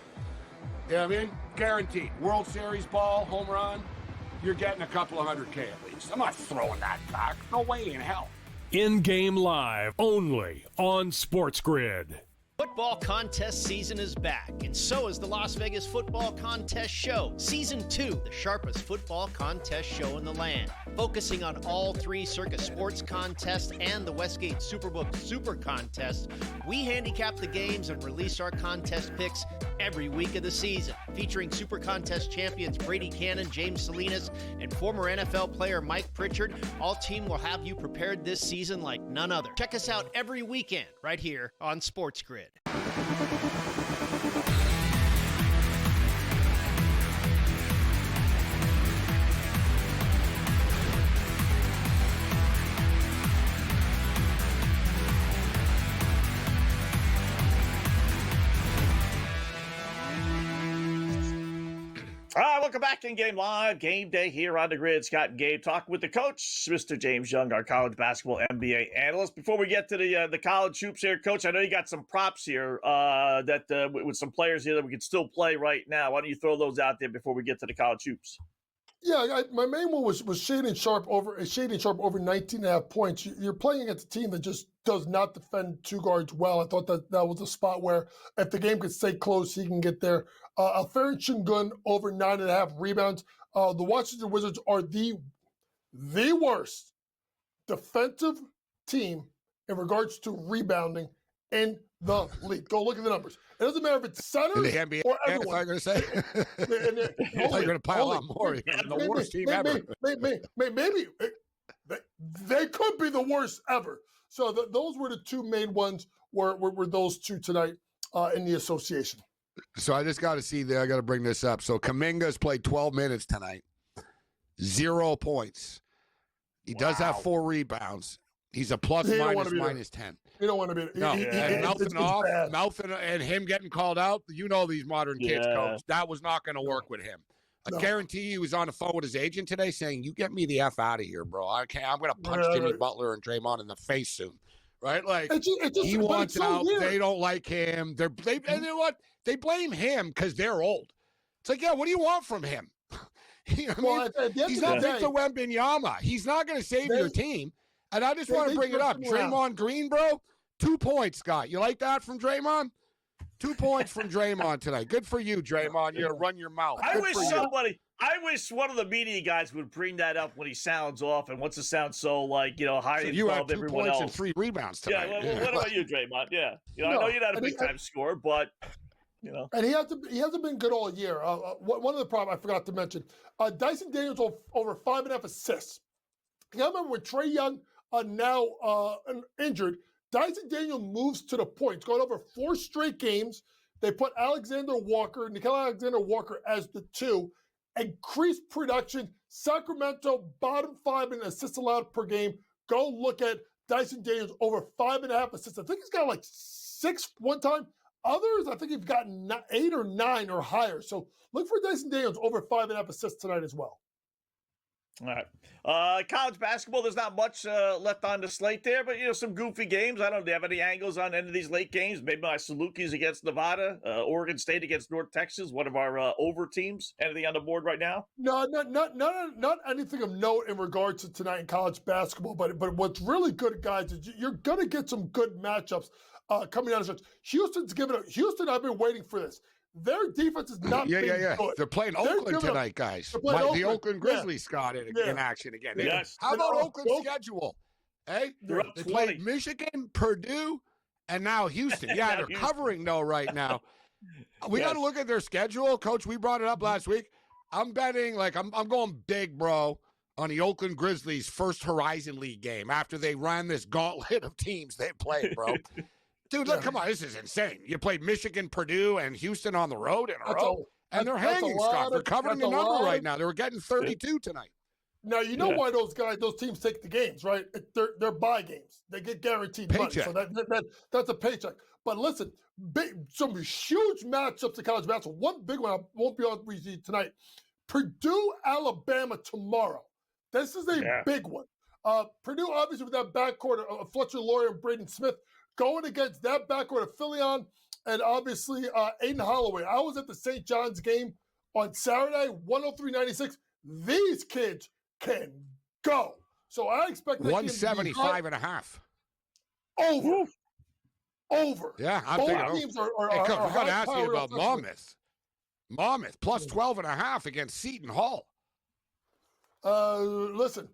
You know what I mean? Guaranteed. World Series ball, home run, you're getting a couple of $100K at least. I'm not throwing that back. No way in hell. In-game live, only on SportsGrid. Football contest season is back, and so is the Las Vegas Football Contest Show. Season 2, the sharpest football contest show in the land. Focusing on all three Circus Sports contests and the Westgate Superbook Super Contest, we handicap the games and release our contest picks every week of the season. Featuring Super Contest champions Brady Cannon, James Salinas, and former NFL player Mike Pritchard, all team will have you prepared this season like none other. Check us out every weekend right here on SportsGrid. welcome back in Game Live. Game Day here on the grid. Scott and Gabe talking with the coach, Mr. James Young, our college basketball NBA analyst. Before we get to the college hoops here, Coach, I know you got some props here with some players here that we can still play right now. Why don't you throw those out there before we get to the college hoops? Yeah, my main one was Shaedon Sharpe over 19.5 points. You're playing against a team that just does not defend two guards well. I thought that was a spot where if the game could stay close, he can get there. Alperen Şengün over 9.5 rebounds. The Washington Wizards are the worst defensive team in regards to rebounding in the league. Go look at the numbers. It doesn't matter if it's centers In the NBA, or that's everyone. what I'm going to say. I thought you were going to pile on more. The worst team ever. Maybe they could be the worst ever. So those were the two main ones. Were those two tonight in the association? So I just got to see there. I got to bring this up. So Kuminga's played 12 minutes tonight, 0 points. He does have 4 rebounds. He's a plus minus 10. You don't want to be. No, and Melton and him getting called out. You know these modern kids, coach. That was not going to work with him. I guarantee you, he was on the phone with his agent today saying, "You get me the F out of here, bro. I can't. I'm going to punch Jimmy Butler and Draymond in the face soon." Right? Like he wants out. Weird. They don't like him. And you know what? They blame him because they're old. It's like, yeah, what do you want from him? You know what I mean? He's not Victor Wembanyama. He's not going to save your team. And I just want to bring it up. Draymond Green, bro, 2 points, Scott. You like that from Draymond? 2 points from Draymond tonight. Good for you, Draymond. You're going to run your mouth. I wish one of the media guys would bring that up when he sounds off and wants to sound so high above everyone else. You had 2 points and 3 rebounds tonight. Yeah, what about you, Draymond? Yeah. I know you're not a big time scorer, but And he hasn't been good all year. One of the problems I forgot to mention, Dyson Daniels over 5.5 assists. I remember when Trae Young now injured, Dyson Daniels moves to the point. It's going over 4 straight games. They put Nickeil Alexander-Walker as the 2. Increased production. Sacramento, bottom 5 in assists allowed per game. Go look at Dyson Daniels over 5.5 assists. I think he's got 6 one time. Others, I think he's gotten 8 or 9 or higher. So look for Dyson Daniels over 5.5 assists tonight as well. All right. College basketball, there's not much left on the slate there, but, some goofy games. I don't know. Do you have any angles on any of these late games? Maybe my Salukis against Nevada, Oregon State against North Texas, one of our over teams. Anything on the board right now? No, not anything of note in regards to tonight in college basketball. But what's really good, guys, is you're going to get some good matchups coming out of stretch. Houston, I've been waiting for this. Their defense is not good. They're playing Oakland tonight, guys. The Oakland Grizzlies, Scott, in action again. Yes. How about Oakland's schedule? Hey, they played Michigan, Purdue, and now Houston. Yeah, they're covering though right now. We got to look at their schedule, Coach. We brought it up last week. I'm betting I'm going big, bro, on the Oakland Grizzlies' first Horizon League game after they ran this gauntlet of teams they played, bro. Dude, look, come on, this is insane. You played Michigan, Purdue, and Houston on the road in a row, and they're hanging, Scott. They're covering the number right now. They were getting 32 tonight. Now, you know why those teams take the games, right? They're buy games. They get guaranteed money, so that's a paycheck. But listen, some huge matchups in college basketball. One big one I won't be on with you tonight. Purdue, Alabama tomorrow. This is a big one. Purdue, obviously, with that backcourt of Fletcher Loyer and Braden Smith, going against that backcourt of Philion and obviously Aiden Holloway. I was at the St. John's game on Saturday, 103-96. These kids can go. So I expect that 175.5. Over. Yeah, I'm Both teams are we got to ask you about Monmouth. Monmouth plus 12.5 against Seton Hall. Listen,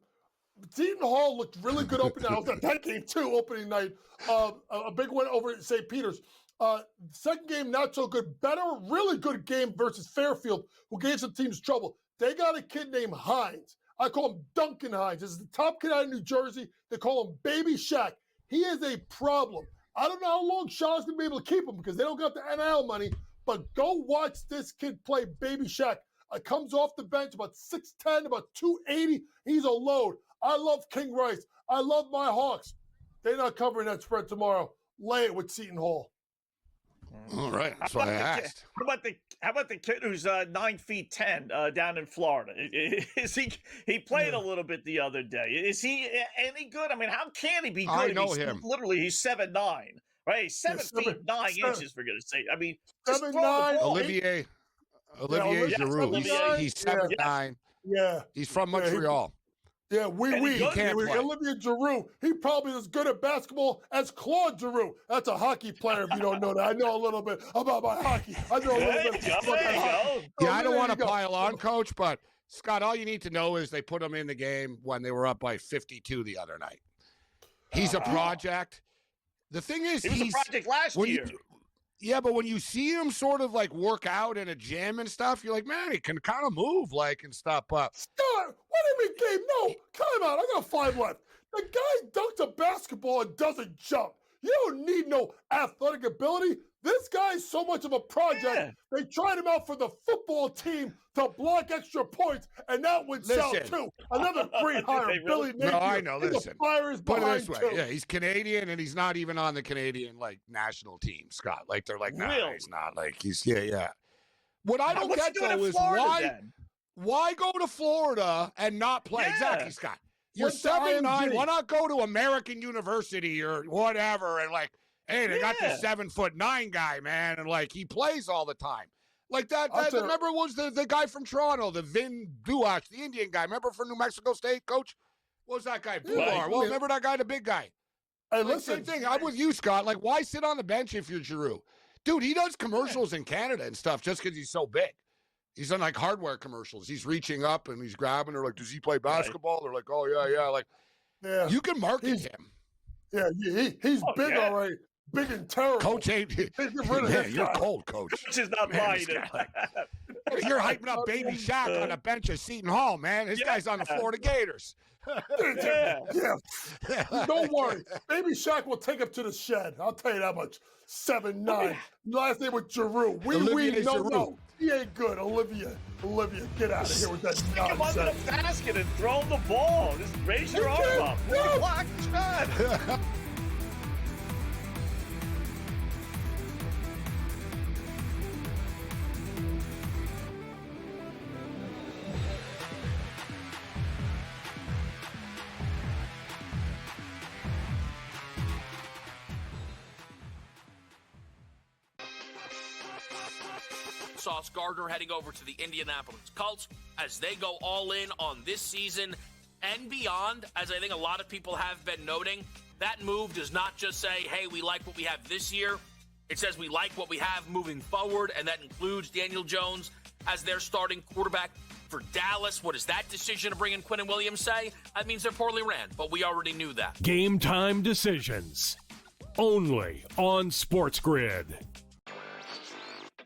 Seton Hall looked really good opening night. I was at that game too, opening night. A big win over at St. Peter's. Second game, not so good. Better, really good game versus Fairfield, who gave some teams trouble. They got a kid named Hines. I call him Duncan Hines. This is the top kid out of New Jersey. They call him Baby Shaq. He is a problem. I don't know how long Shaw's going to be able to keep him because they don't got the NIL money, but go watch this kid play, Baby Shaq. Comes off the bench, about 6'10", about 280. He's a load. I love King Rice. I love my Hawks. They're not covering that spread tomorrow. Lay it with Seton Hall. All right, that's why I asked. How about the kid who's 9 feet 10 down in Florida? Is he played a little bit the other day? Is he any good? I mean, how can he be good? I know him. Literally, he's 7'9". Right, he's 7 feet 9 inches. For goodness sake, I mean, 7'9". Olivier Giroux. He's 7'9". Yeah, he's from Montreal. He can't play. Olivier Giroux, he probably is as good at basketball as Claude Giroux. That's a hockey player, if you don't know that. I know a little bit about my hockey. I know a little bit about that hockey. Yeah, I don't want to pile on, Coach, but Scott, all you need to know is they put him in the game when they were up by 52 the other night. He's a project. The thing is, he was a project last year. Yeah, but when you see him sort of like work out in a gym and stuff, you're like, man, he can kind of move and stuff. But Scott, what do you mean, Gabe? No, time out. I got 5 left. The guy dunked a basketball and doesn't jump. You don't need no athletic ability. This guy is so much of a project. Yeah. They tried him out for the football team to block extra points, and that went south too. Another great hire, Billy Napier. No, I know. Listen, put it this way. Too. Yeah, he's Canadian, and he's not even on the Canadian national team, Scott. Like they're like, nah, he's not. Like he's What I don't get though is why go to Florida and not play? Yeah. Exactly, Scott. You're 7'9". Why not go to American University or whatever and hey, they got this 7'9" guy, man, and he plays all the time. Like that remember was the guy from Toronto, the Vin Duach, the Indian guy. Remember from New Mexico State, coach? What was that guy? Well, remember that guy, the big guy? Hey, listen. Same thing. I'm with you, Scott. Why sit on the bench if you're Giroux? Dude, he does commercials in Canada and stuff just because he's so big. He's done hardware commercials. He's reaching up and he's grabbing. They're like, does he play basketball? They're like, oh, yeah. You can market him. Yeah, he's big already. Big and terrible. Coach ain't. You're cold, Coach. Coach is not buying it. You're hyping up Baby Shaq on a bench at Seton Hall, man. This guy's on the Florida Gators. Don't worry. Baby Shaq will take him to the shed. I'll tell you that much. 7'9". Last name was Giroux. No. He ain't good. Olivia, get out of here with that nonsense. Come under the basket and throw the ball. Just raise your arm up. Block the shot. Sauce Gardner heading over to the Indianapolis Colts as they go all in on this season and beyond. As I think a lot of people have been noting, that move does not just say, hey, we like what we have this year. It says we like what we have moving forward, and that includes Daniel Jones as their starting quarterback for Dallas. What does that decision to bring in Quinnen Williams say? That means they're poorly ran, but we already knew that. Game time decisions. Only on SportsGrid.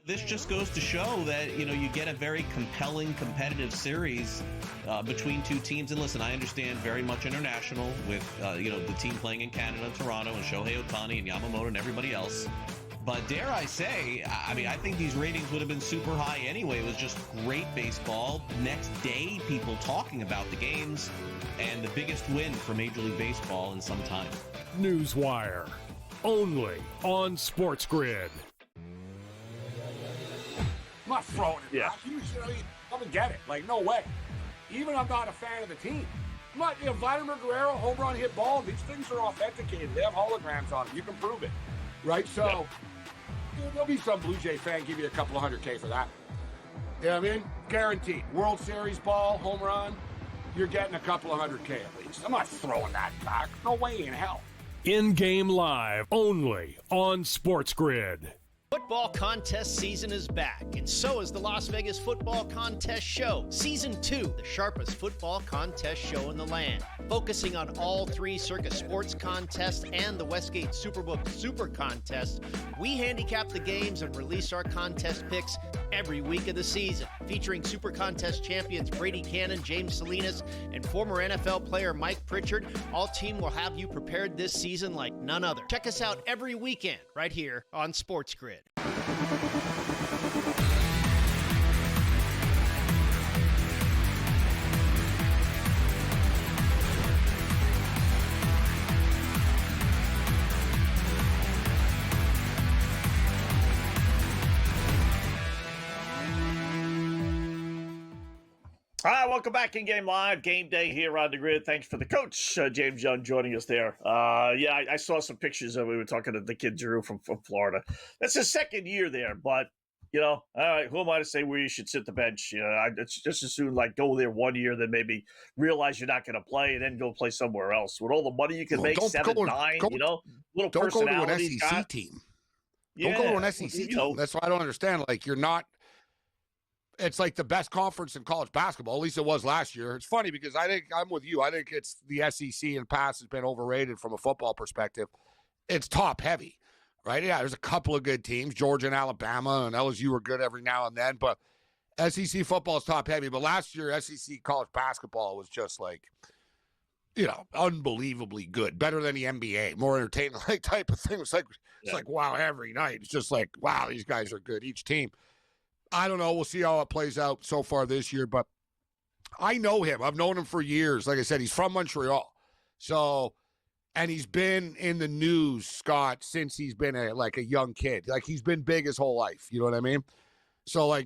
This just goes to show that, you get a very compelling competitive series between two teams. And listen, I understand very much international with, the team playing in Canada, Toronto, and Shohei Ohtani and Yamamoto and everybody else. But dare I say, I think these ratings would have been super high anyway. It was just great baseball. Next day, people talking about the games and the biggest win for Major League Baseball in some time. Newswire. Only on SportsGrid. I'm not throwing it back. You come and get it. No way. Even I'm not a fan of the team. I'm not, Vladimir Guerrero, home run, hit ball, these things are authenticated. They have holograms on them. You can prove it. Right? So, there'll be some Blue Jay fan give you a couple of $100K for that. You know what I mean? Guaranteed. World Series ball, home run, you're getting a couple of $100K at least. I'm not throwing that back. No way in hell. In-game live, only on SportsGrid. Football contest season is back, and so is the Las Vegas Football Contest Show. Season 2, the sharpest football contest show in the land. Focusing on all 3 Circus Sports contests and the Westgate Superbook Super Contest, we handicap the games and release our contest picks every week of the season. Featuring Super Contest champions Brady Cannon, James Salinas, and former NFL player Mike Pritchard, all team will have you prepared this season like none other. Check us out every weekend right here on SportsGrid. All right, welcome back in Game Live. Game Day here on the grid. Thanks for the coach, James Young, joining us there. I saw some pictures of we were talking to the kid Drew from Florida. That's his second year there, but, all right, who am I to say where you should sit the bench? It's just as soon go there 1 year, then maybe realize you're not going to play and then go play somewhere else. With all the money you can make, 7, 9, little personality. Don't go to an SEC team. Yeah, don't go to an SEC team. That's why I don't understand. You're not. It's like the best conference in college basketball. At least it was last year. It's funny because I think I'm with you. I think it's the SEC in the past has been overrated from a football perspective. It's top heavy, right? Yeah, there's a couple of good teams. Georgia and Alabama and LSU were good every now and then, but SEC football is top heavy. But last year, SEC college basketball was just unbelievably good, better than the NBA, more entertaining, type of thing. It's like wow, every night. It's just wow, these guys are good, each team. I don't know. We'll see how it plays out so far this year, but I know him. I've known him for years. Like I said, he's from Montreal. So, and he's been in the news, Scott, since he's been a young kid. He's been big his whole life. You know what I mean? So, hey,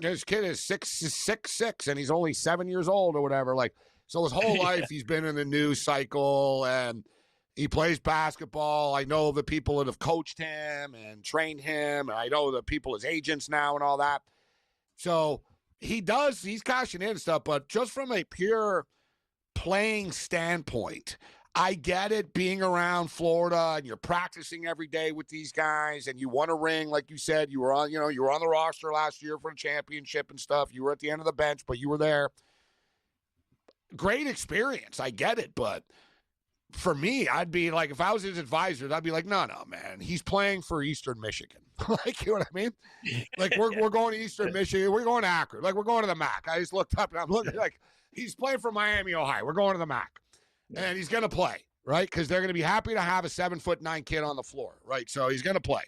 this kid is 6'6", and he's only 7 years old or whatever. So his whole life he's been in the news cycle, and he plays basketball. I know the people that have coached him and trained him, and I know the people as agents now and all that. So he's cashing in and stuff, but just from a pure playing standpoint, I get it being around Florida and you're practicing every day with these guys and you won a ring, like you said, you were on the roster last year for the championship and stuff. You were at the end of the bench, but you were there. Great experience. I get it, but for me, I'd be if I was his advisor, I'd be no, man, he's playing for Eastern Michigan. You know what I mean? We're going to Eastern Michigan. We're going to Akron. We're going to the MAC. I just looked up and I'm looking he's playing for Miami, Ohio. We're going to the MAC. And he's going to play, right? Because they're going to be happy to have a 7'9" kid on the floor, right? So he's going to play.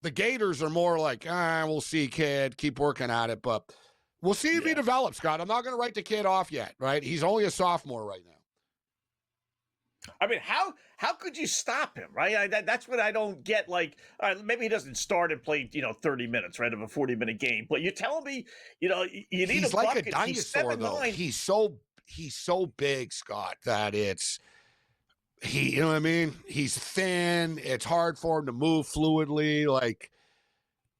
The Gators are more we'll see, kid. Keep working at it. But we'll see if he develops, Scott. I'm not going to write the kid off yet, right? He's only a sophomore right now. I mean, how could you stop him, right? That's what I don't get. All right, maybe he doesn't start and play, 30 minutes, right, of a 40-minute game. But you're telling me, you need he's a bucket. Like a dinosaur, though. He's so big, Scott, that you know what I mean? He's thin. It's hard for him to move fluidly.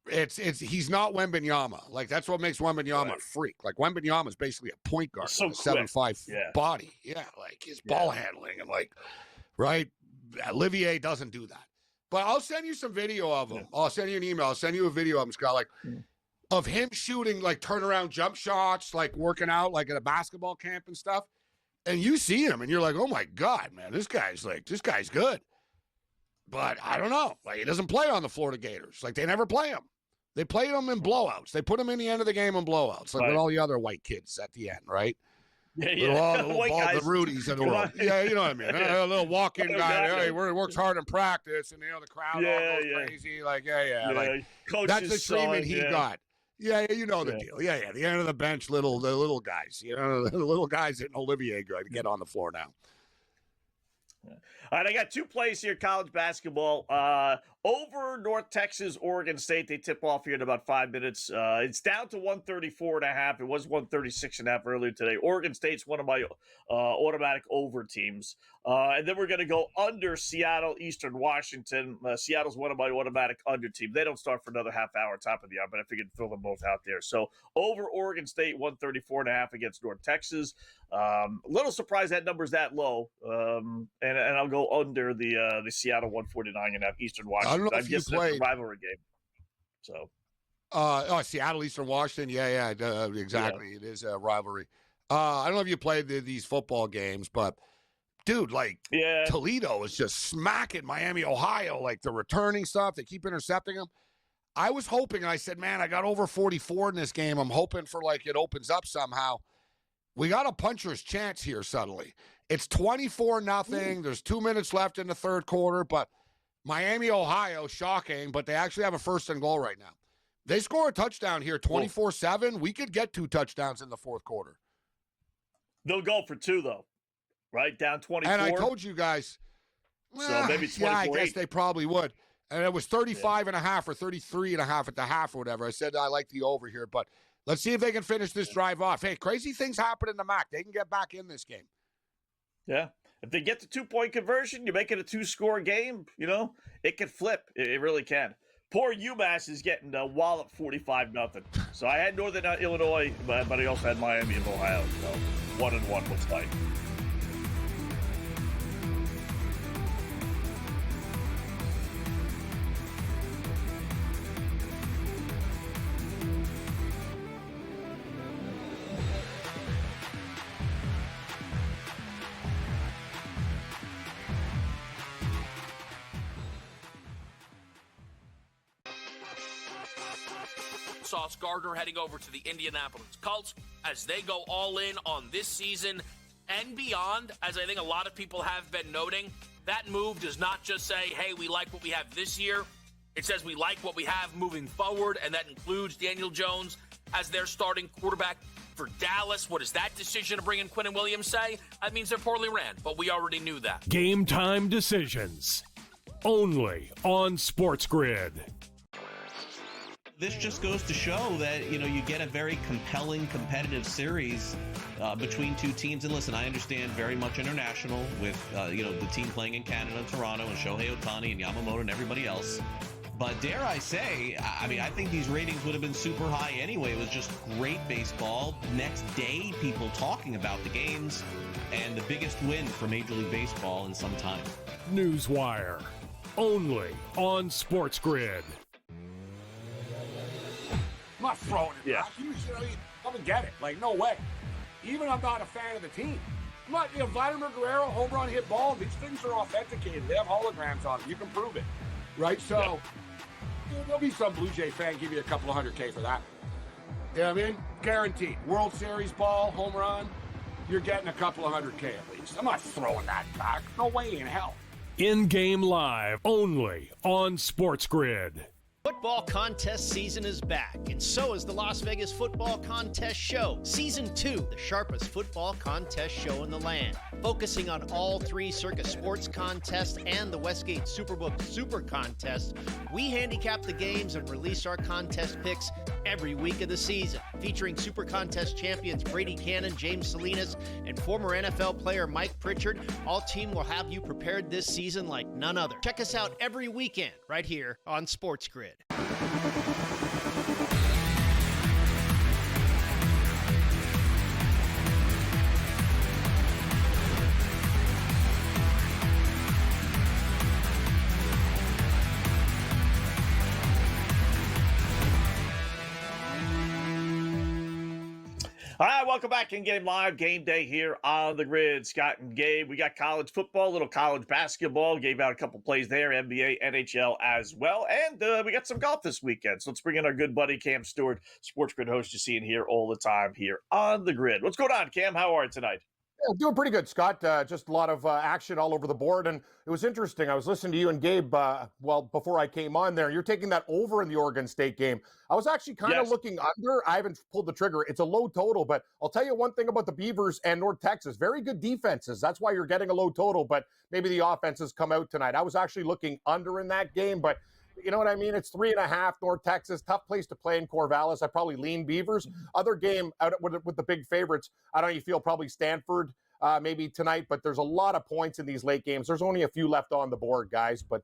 He's not Wembanyama. That's what makes Wembanyama a freak. Wembanyama is basically a point guard with a 7'5" body. Yeah, his ball handling and right? Olivier doesn't do that. But I'll send you some video of him. I'll send you an email. I'll send you a video of him, Scott, of him shooting turnaround jump shots, working out at a basketball camp and stuff. And you see him and you're oh my God, man, this guy's good. But I don't know. He doesn't play on the Florida Gators. They never play him. They play him in blowouts. They put him in the end of the game in blowouts, with all the other white kids at the end, right? Yeah. All the Rudies in the world. Yeah, you know what I mean. A little walk-in guy. Hey, he works hard in practice, and the crowd all goes crazy. That's the treatment he got. Yeah, you know the deal. Yeah. The end of the bench, the little guys. The little guys that Olivier get on the floor now. All right, I got two plays here, college basketball. Over North Texas, Oregon State. They tip off here in about 5 minutes. It's down to 134.5. It was 136.5 earlier today. Oregon State's one of my automatic over teams. And then we're going to go under Seattle, Eastern Washington. Seattle's one of my automatic under team. They don't start for another half hour, top of the hour, but I figured to throw them both out there. So over Oregon State, 134.5 against North Texas. A little surprised that number's that low. And I'll go under the Seattle 149.5 Eastern Washington. I don't know if you played a rivalry game. So, Seattle, Eastern Washington. Yeah, exactly. Yeah. It is a rivalry. I don't know if you played these football games, but dude, Toledo is just smacking Miami, Ohio. The returning stuff, they keep intercepting them. I was hoping, I said, man, I got over 44 in this game. I'm hoping for it opens up somehow. We got a puncher's chance here suddenly. It's 24-0. There's 2 minutes left in the third quarter, but Miami, Ohio, shocking, but they actually have a first and goal right now. They score a touchdown here, 24-7. We could get 2 touchdowns in the fourth quarter. They'll go for 2, though, right? Down 24. And I told you guys. So maybe 24. Yeah, I guess they probably would. And it was 35.5 or 33.5 at the half or whatever. I said I like the over here, but Let's see if they can finish this drive off. Hey, crazy things happen in the MAC. They can get back in this game. Yeah. If they get the 2-point conversion, you make it a 2-score game, it can flip. It really can. Poor UMass is getting a wallop 45-0. So I had Northern Illinois, but I also had Miami of Ohio. So 1-1 looks like. Sauce Gardner heading over to the Indianapolis Colts as they go all in on this season and beyond. As I think a lot of people have been noting, that move does not just say, hey, we like what we have this year. It says we like what we have moving forward, and that includes Daniel Jones as their starting quarterback for Dallas. What does that decision to bring in Quinnen Williams say? That means they're poorly ran, but we already knew that. Game time decisions. Only on SportsGrid. This just goes to show that, you get a very compelling, competitive series between two teams. And listen, I understand very much international with, the team playing in Canada and Toronto and Shohei Ohtani and Yamamoto and everybody else. But dare I say, I think these ratings would have been super high anyway. It was just great baseball. Next day, people talking about the games and the biggest win for Major League Baseball in some time. Newswire. Only on SportsGrid. I'm not throwing it Yeah. back. You come and get it. Like, no way. Even I'm not a fan of the team. I'm not, Vladimir Guerrero, home run, hit ball, these things are authenticated. They have holograms on them. You can prove it. Right? So, there'll be some Blue Jay fan give you a couple of $100K for that. You know what I mean? Guaranteed. World Series ball, home run, you're getting a couple of $100K at least. I'm not throwing that back. No way in hell. In-game live. Only on SportsGrid. Football contest season is back, and so is the Las Vegas Football Contest Show. Season 2, the sharpest football contest show in the land. Focusing on all 3 Circus Sports contests and the Westgate Superbook Super Contest, we handicap the games and release our contest picks every week of the season. Featuring Super Contest champions Brady Cannon, James Salinas, and former NFL player Mike Pritchard, all team will have you prepared this season like none other. Check us out every weekend right here on SportsGrid. All right, welcome back in Game Live, Game Day here on the Grid. Scott and Gabe, we got college football, a little college basketball, gave out a couple plays there, NBA, NHL as well, and we got some golf this weekend. So let's bring in our good buddy Cam Stewart, SportsGrid host you see in here all the time here on the Grid. What's going on, Cam? How are you tonight? Yeah, doing pretty good, Scott. Just a lot of action all over the board. And it was interesting. I was listening to you and Gabe, before I came on there. You're taking that over in the Oregon State game. I was actually kind of looking under. I haven't pulled the trigger. It's a low total, but I'll tell you one thing about the Beavers and North Texas. Very good defenses. That's why you're getting a low total, but maybe the offenses come out tonight. I was actually looking under in that game, but you know what I mean? It's 3.5, North Texas. Tough place to play in Corvallis. I probably lean Beavers. Other game out with the big favorites, I don't know, you feel probably Stanford maybe tonight, but there's a lot of points in these late games. There's only a few left on the board, guys. But,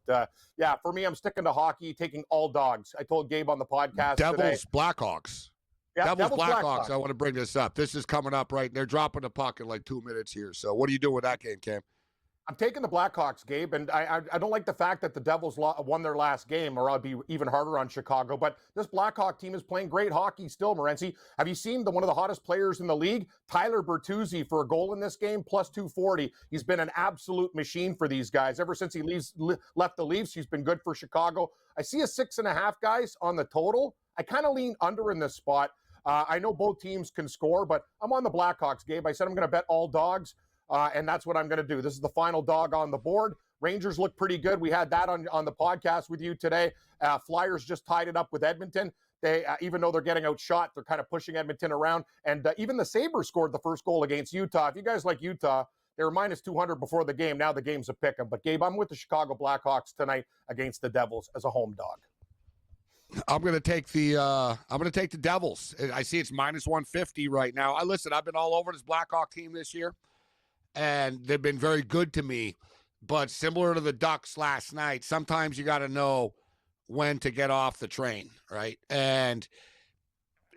yeah, for me, I'm sticking to hockey, taking all dogs. I told Gabe on the podcast Devils, today. Blackhawks. Yeah, Devils, Blackhawks. I want to bring this up. This is coming up, right? They're dropping the puck in like 2 minutes here. So what are you doing with that game, Cam? I'm taking the Blackhawks, Gabe, and I don't like the fact that the Devils won their last game, or I'll be even harder on Chicago. But this Blackhawk team is playing great hockey still, Morency. Have you seen one of the hottest players in the league, Tyler Bertuzzi, for a goal in this game, plus 240? He's been an absolute machine for these guys. Ever since he left the Leafs, he's been good for Chicago. I see a 6.5, guys, on the total. I kind of lean under in this spot. I know both teams can score, but I'm on the Blackhawks, Gabe. I said I'm going to bet all dogs. And that's what I'm going to do. This is the final dog on the board. Rangers look pretty good. We had that on the podcast with you today. Flyers just tied it up with Edmonton. They, even though they're getting outshot, they're kind of pushing Edmonton around. And even the Sabres scored the first goal against Utah. If you guys like Utah, they were minus 200 before the game. Now the game's a pick 'em. But, Gabe, I'm with the Chicago Blackhawks tonight against the Devils as a home dog. I'm gonna take the Devils. I see it's minus 150 right now. I've been all over this Blackhawk team this year, and they've been very good to me. But similar to the Ducks last night, sometimes you got to know when to get off the train, right? And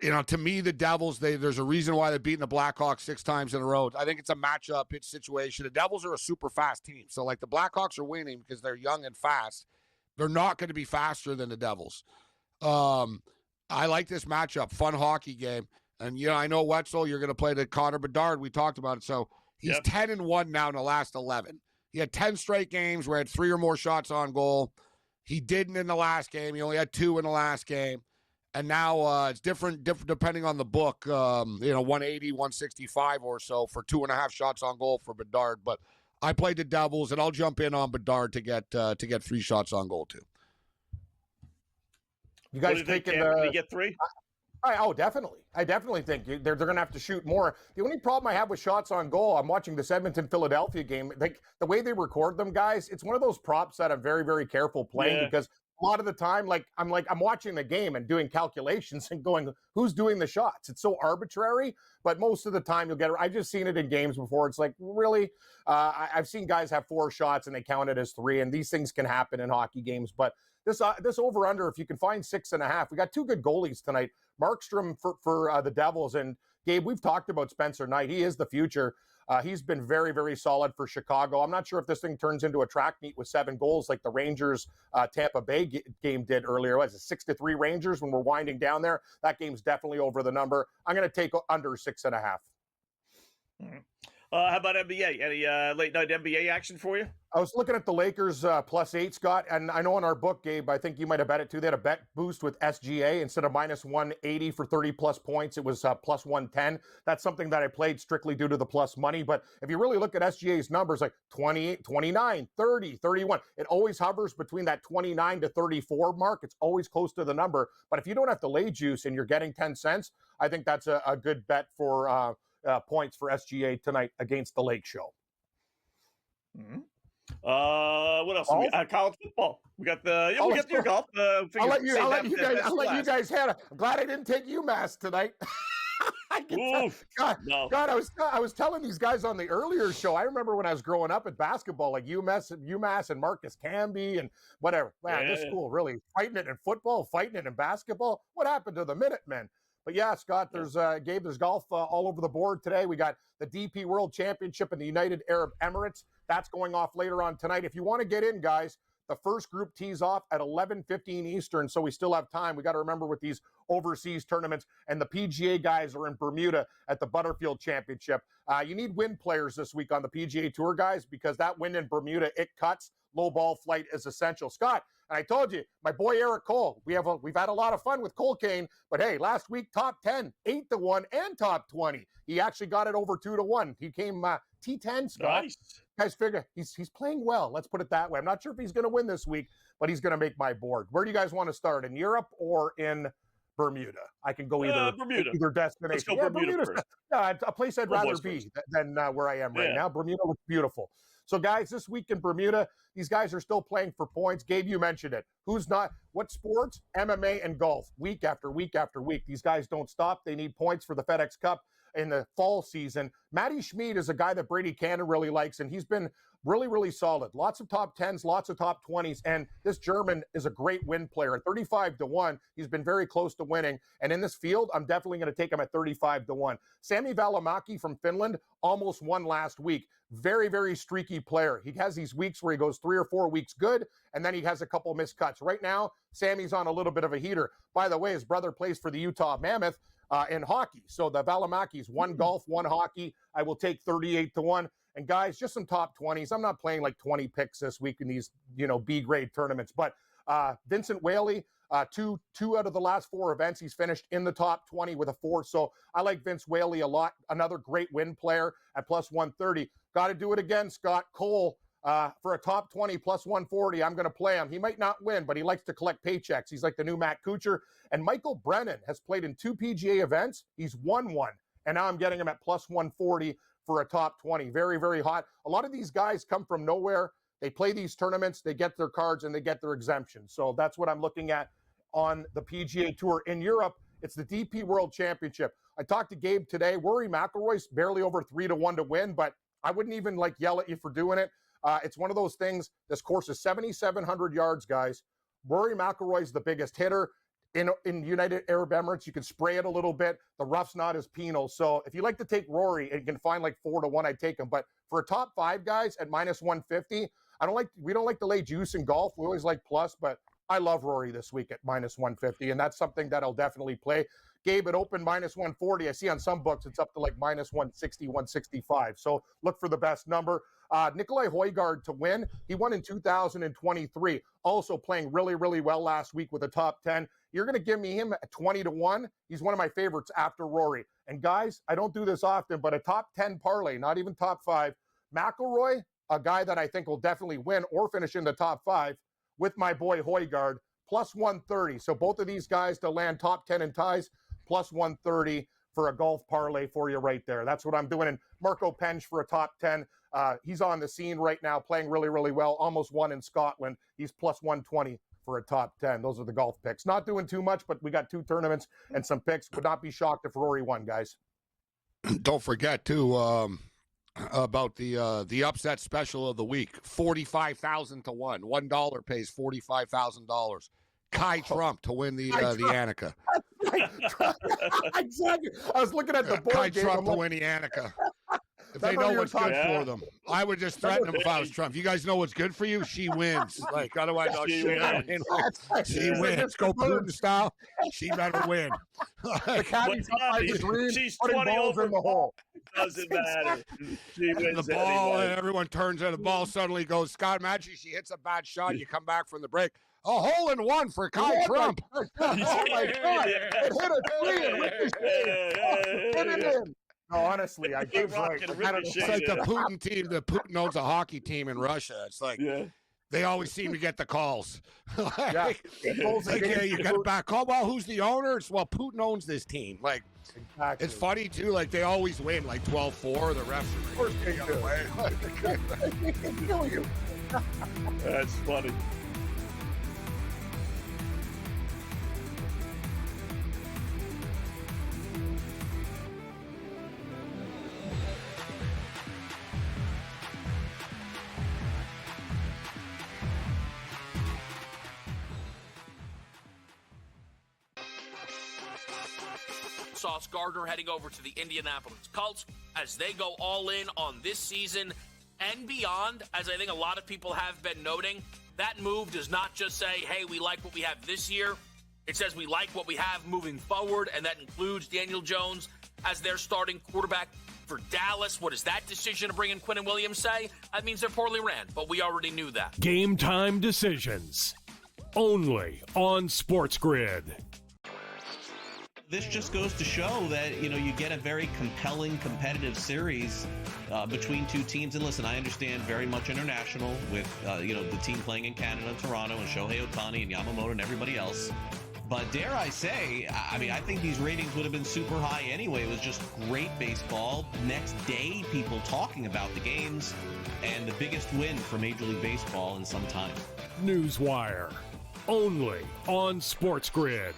to me, the Devils, there's a reason why they're beating the Blackhawks 6 times in a row. I think it's a matchup pitch situation. The Devils are a super fast team. So, like, the Blackhawks are winning because they're young and fast. They're not going to be faster than the Devils. I like this matchup. Fun hockey game. And, I know, Wetzel, you're going to play the Connor Bedard. We talked about it. So, he's 10-1 now in the last 11. He had 10 straight games where he had 3 or more shots on goal. He didn't in the last game. He only had 2 in the last game. And now it's different depending on the book, 180, 165 or so for 2.5 shots on goal for Bedard. But I played the Devils, and I'll jump in on Bedard to get 3 shots on goal too. You guys taking Can he get 3? Definitely. I definitely think they're going to have to shoot more. The only problem I have with shots on goal, I'm watching this Edmonton-Philadelphia game. Like, the way they record them, guys, it's one of those props that I'm very, very careful playing because a lot of the time, I'm watching the game and doing calculations and going, who's doing the shots? It's so arbitrary, but most of the time you'll get it. I've just seen it in games before. It's like, really? I've seen guys have 4 shots and they count it as 3, and these things can happen in hockey games. But this over-under, if you can find 6.5, we got 2 good goalies tonight. Markstrom for the Devils, and Gabe, we've talked about Spencer Knight. He is the future. He's been very, very solid for Chicago. I'm not sure if this thing turns into a track meet with 7 goals like the Rangers Tampa Bay game did earlier. Was it 6-3 Rangers when we're winding down there? That game's definitely over the number. I'm going to take under 6.5. Mm-hmm. How about NBA? Any late night NBA action for you? I was looking at the Lakers +8, Scott, and I know in our book, Gabe, I think you might have bet it too. They had a bet boost with SGA instead of minus 180 for 30-plus points. It was plus 110. That's something that I played strictly due to the plus money. But if you really look at SGA's numbers, like 28, 29, 30, 31, it always hovers between that 29 to 34 mark. It's always close to the number. But if you don't have to lay juice and you're getting 10 cents, I think that's a good bet for points for SGA tonight against the Lake Show. Mm-hmm. What else? College football. We got the we got your golf. I'll let you guys have it. I'm glad I didn't take UMass tonight. God, I was telling these guys on the earlier show. I remember when I was growing up at basketball, like UMass and Marcus Camby and whatever. Man, this school really fighting it in football, fighting it in basketball. What happened to the Minutemen? But yeah, Scott, there's Gabe, there's golf all over the board today. We got the DP World Championship in the United Arab Emirates. That's going off later on tonight. If you want to get in, guys, the first group tees off at 11:15 Eastern, so we still have time. We got to remember with these overseas tournaments, and the PGA guys are in Bermuda at the Butterfield Championship. You need wind players this week on the PGA Tour, guys, because that wind in Bermuda, it cuts. Low ball flight is essential. Scott, and I told you, my boy Eric Cole, we've had a lot of fun with Cole Kane, but hey, last week, top 10, 8-1, and top 20. He actually got it over 2-1. He came T10, Scott. Nice. Guys, figure he's playing well. Let's put it that way. I'm not sure if he's going to win this week, but he's going to make my board. Where do you guys want to start? In Europe or in Bermuda? I can go either destination. Let's go Bermuda first. A place I'd rather be than where I am right now. Bermuda looks beautiful. So, guys, this week in Bermuda, these guys are still playing for points. Gabe, you mentioned it. Who's not? What sports? MMA and golf. Week after week after week. These guys don't stop. They need points for the FedEx Cup in the fall season. Matty Schmid is a guy that Brady Cannon really likes, and he's been really, really solid. Lots of top 10s, lots of top 20s, and this German is a great win player. At 35-1, he's been very close to winning, and in this field, I'm definitely going to take him at 35-1. Sami Välimäki from Finland almost won last week. Very, very streaky player. He has these weeks where he goes 3 or 4 weeks good, and then he has a couple missed cuts. Right now, Sammy's on a little bit of a heater. By the way, his brother plays for the Utah Mammoth in hockey. So the Välimäki's 1 golf, 1 hockey. I will take 38-1. And guys, just some top 20s. I'm not playing like 20 picks this week in these, B-grade tournaments. But Vincent Whaley, two out of the last 4 events, he's finished in the top 20 with a 4. So I like Vince Whaley a lot. Another great win player at plus 130. Got to do it again, Scott. Cole, for a top 20 plus 140, I'm going to play him. He might not win, but he likes to collect paychecks. He's like the new Matt Kuchar. And Michael Brennan has played in 2 PGA events. He's won 1. And now I'm getting him at plus 140 for a top 20. Very, very hot. A lot of these guys come from nowhere. They play these tournaments, they get their cards, and they get their exemptions. So that's what I'm looking at on the PGA Tour. In Europe, it's the DP World Championship. I talked to Gabe today. Rory McIlroy's barely over 3-1 to win, but I wouldn't even yell at you for doing it. It's one of those things. This course is 7,700 yards, guys. Rory McIlroy's the biggest hitter. In United Arab Emirates, you can spray it a little bit. The rough's not as penal. So if you like to take Rory and you can find 4-1, I'd take him. But for a top 5 guys at -150, we don't like to lay juice in golf. We always like plus, but I love Rory this week at -150, and that's something that I'll definitely play. Gabe, it opened -140. I see on some books it's up to -160, 165. So look for the best number. Nikolai Højgaard to win. He won in 2023. Also playing really, really well last week with a top 10. You're going to give me him at 20-1. He's one of my favorites after Rory. And guys, I don't do this often, but a top 10 parlay, not even top 5. McIlroy, a guy that I think will definitely win or finish in the top 5 with my boy Højgaard, +130. So both of these guys to land top 10 in ties, +130 for a golf parlay for you right there. That's what I'm doing. And Marco Pench for a top 10. He's on the scene right now, playing really, really well. Almost won in Scotland. He's +120 for a top 10. Those are the golf picks. Not doing too much, but we got 2 tournaments and some picks. Would not be shocked if Rory won, guys. Don't forget, too, about the upset special of the week. 45,000 to 1. $1 pays $45,000. Kai Trump to win the Annika. Exactly. I was looking at the board. Kai Trump to win the Annika. If they know what's good for them, I would just threaten them if I was Trump. You guys know what's good for you? She wins. Otherwise, she wins. She wins. Go Putin style. She better win. She's 20 over in the hole. Doesn't matter. She wins the ball, anyway. Everyone turns and the ball suddenly goes. Scott, imagine she hits a bad shot. You come back from the break. A hole in one for Kai Trump. Oh my God! It hit a tree and hit it in. No, honestly, I give right. It's like the Putin team. The Putin owns a hockey team in Russia. It's like they always seem to get the calls. Yeah, you got a back call. Well, who's the owner? Well, Putin owns this team. Exactly. It's funny too. They always win, 12-4. The refs are they can kill you. That's funny. Sauce Gardner heading over to the Indianapolis Colts as they go all in on this season and beyond. As I think a lot of people have been noting, that move does not just say, hey, we like what we have this year. It says we like what we have moving forward, and that includes Daniel Jones as their starting quarterback for Dallas. What does that decision to bring in Quinnen Williams say? That means they're poorly ran, but we already knew that. Game time decisions. Only on SportsGrid. This just goes to show that, you get a very compelling, competitive series between 2 teams. And listen, I understand very much international with, the team playing in Canada, Toronto, and Shohei Ohtani and Yamamoto and everybody else. But dare I say, I think these ratings would have been super high anyway. It was just great baseball. Next day, people talking about the games, and the biggest win for Major League Baseball in some time. Newswire. Only on SportsGrid.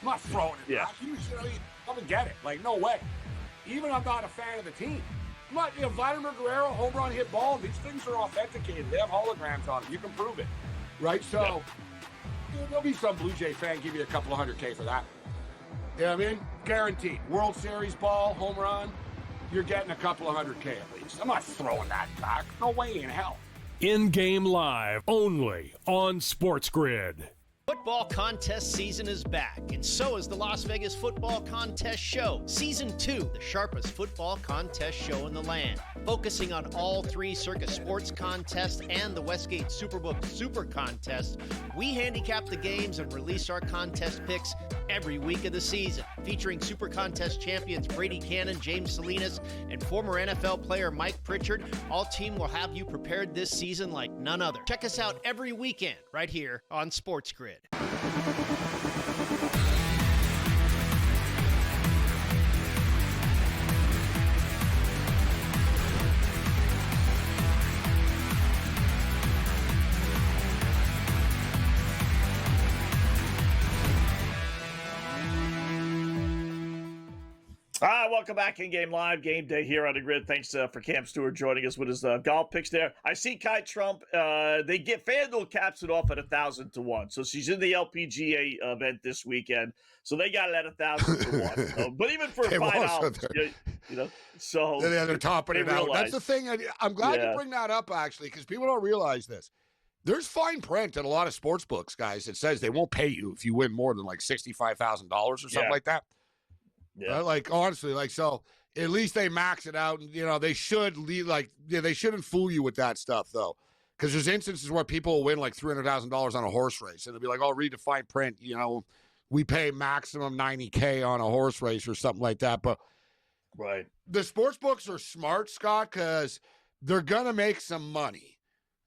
I'm not throwing it back. You come and get it. No way. Even I'm not a fan of the team. I'm not, Vladimir Guerrero, home run, hit ball, these things are authenticated. They have holograms on them. You can prove it. Right? So, there'll be some Blue Jay fan give you a couple of $100K for that. You know what I mean? Guaranteed. World Series ball, home run, you're getting a couple of $100K at least. I'm not throwing that back. No way in hell. In-game live, only on SportsGrid. Football contest season is back, and so is the Las Vegas Football Contest Show. Season 2, the sharpest football contest show in the land. Focusing on all 3 Circa Sports contests and the Westgate Superbook Super Contest, we handicap the games and release our contest picks every week of the season. Featuring Super Contest champions Brady Cannon, James Salinas, and former NFL player Mike Pritchard, all team will have you prepared this season like none other. Check us out every weekend right here on SportsGrid. Welcome back in Game Live, Game Day here on the Grid. Thanks for Cam Stewart joining us with his golf picks there. I see Kai Trump. They get FanDuel caps it off at 1,000 to 1. So she's in the LPGA event this weekend. So they got it at 1,000 to 1. So, but even for $5, so they're topping it out. That's the thing. I'm glad you Yeah. bring that up, actually, because people don't realize this. There's fine print at a lot of sports books, guys, that says they won't pay you if you win more than like $65,000 or something like that. Yeah. Like, honestly, like, so at least they max it out, and they should leave, they shouldn't fool you with that stuff, though, because there's instances where people will win like $300,000 on a horse race, and they'll be like, "Oh, read the fine print, we pay maximum $90K on a horse race or something like that." But right, the sports books are smart, Scott, because they're gonna make some money,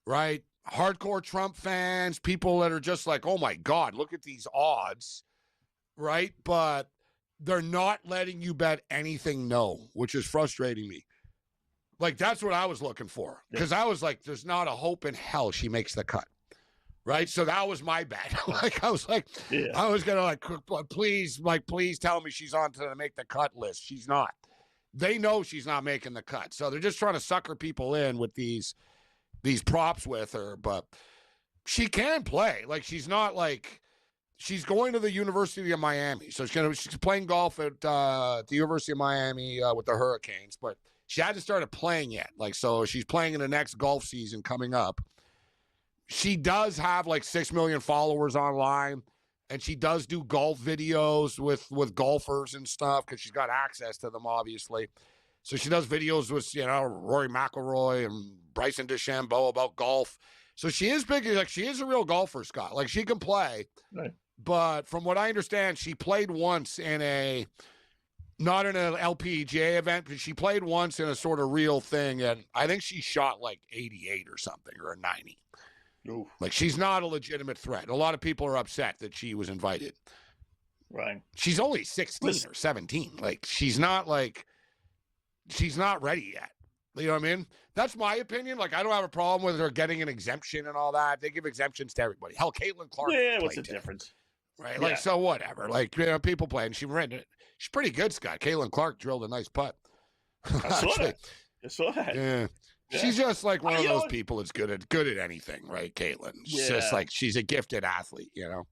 right? Hardcore Trump fans, people that are just like, "Oh my God, look at these odds," right? But they're not letting you bet anything which is frustrating me. Like, that's what I was looking for. Because I was like, there's not a hope in hell she makes the cut. Right? So that was my bet. I was like, I was going to please tell me she's on to make the cut list. She's not. They know she's not making the cut. So they're just trying to sucker people in with these props with her. But she can play. Like, she's not like... She's going to the University of Miami. So she's playing golf at the University of Miami with the Hurricanes, but she hasn't started playing yet. So she's playing in the next golf season coming up. She does have 6 million followers online, and she does do golf videos with golfers and stuff because she's got access to them, obviously. So she does videos with, Rory McIlroy and Bryson DeChambeau about golf. So she is big. She is a real golfer, Scott. She can play. Right. But from what I understand, she played once not in an LPGA event, but she played once in a sort of real thing, and I think she shot 88 or something, or a 90. Ooh. She's not a legitimate threat. A lot of people are upset that she was invited. Right. She's only 16 or 17. She's not ready yet. You know what I mean? That's my opinion. I don't have a problem with her getting an exemption and all that. They give exemptions to everybody. Hell, Caitlin Clark. Yeah, what's the difference? Right? Yeah. So whatever. People play, and she ran it. She's pretty good, Scott. Caitlin Clark drilled a nice putt. I saw that. Yeah. She's just one of those people that's good at anything, right, Caitlin? She's just she's a gifted athlete, Yeah.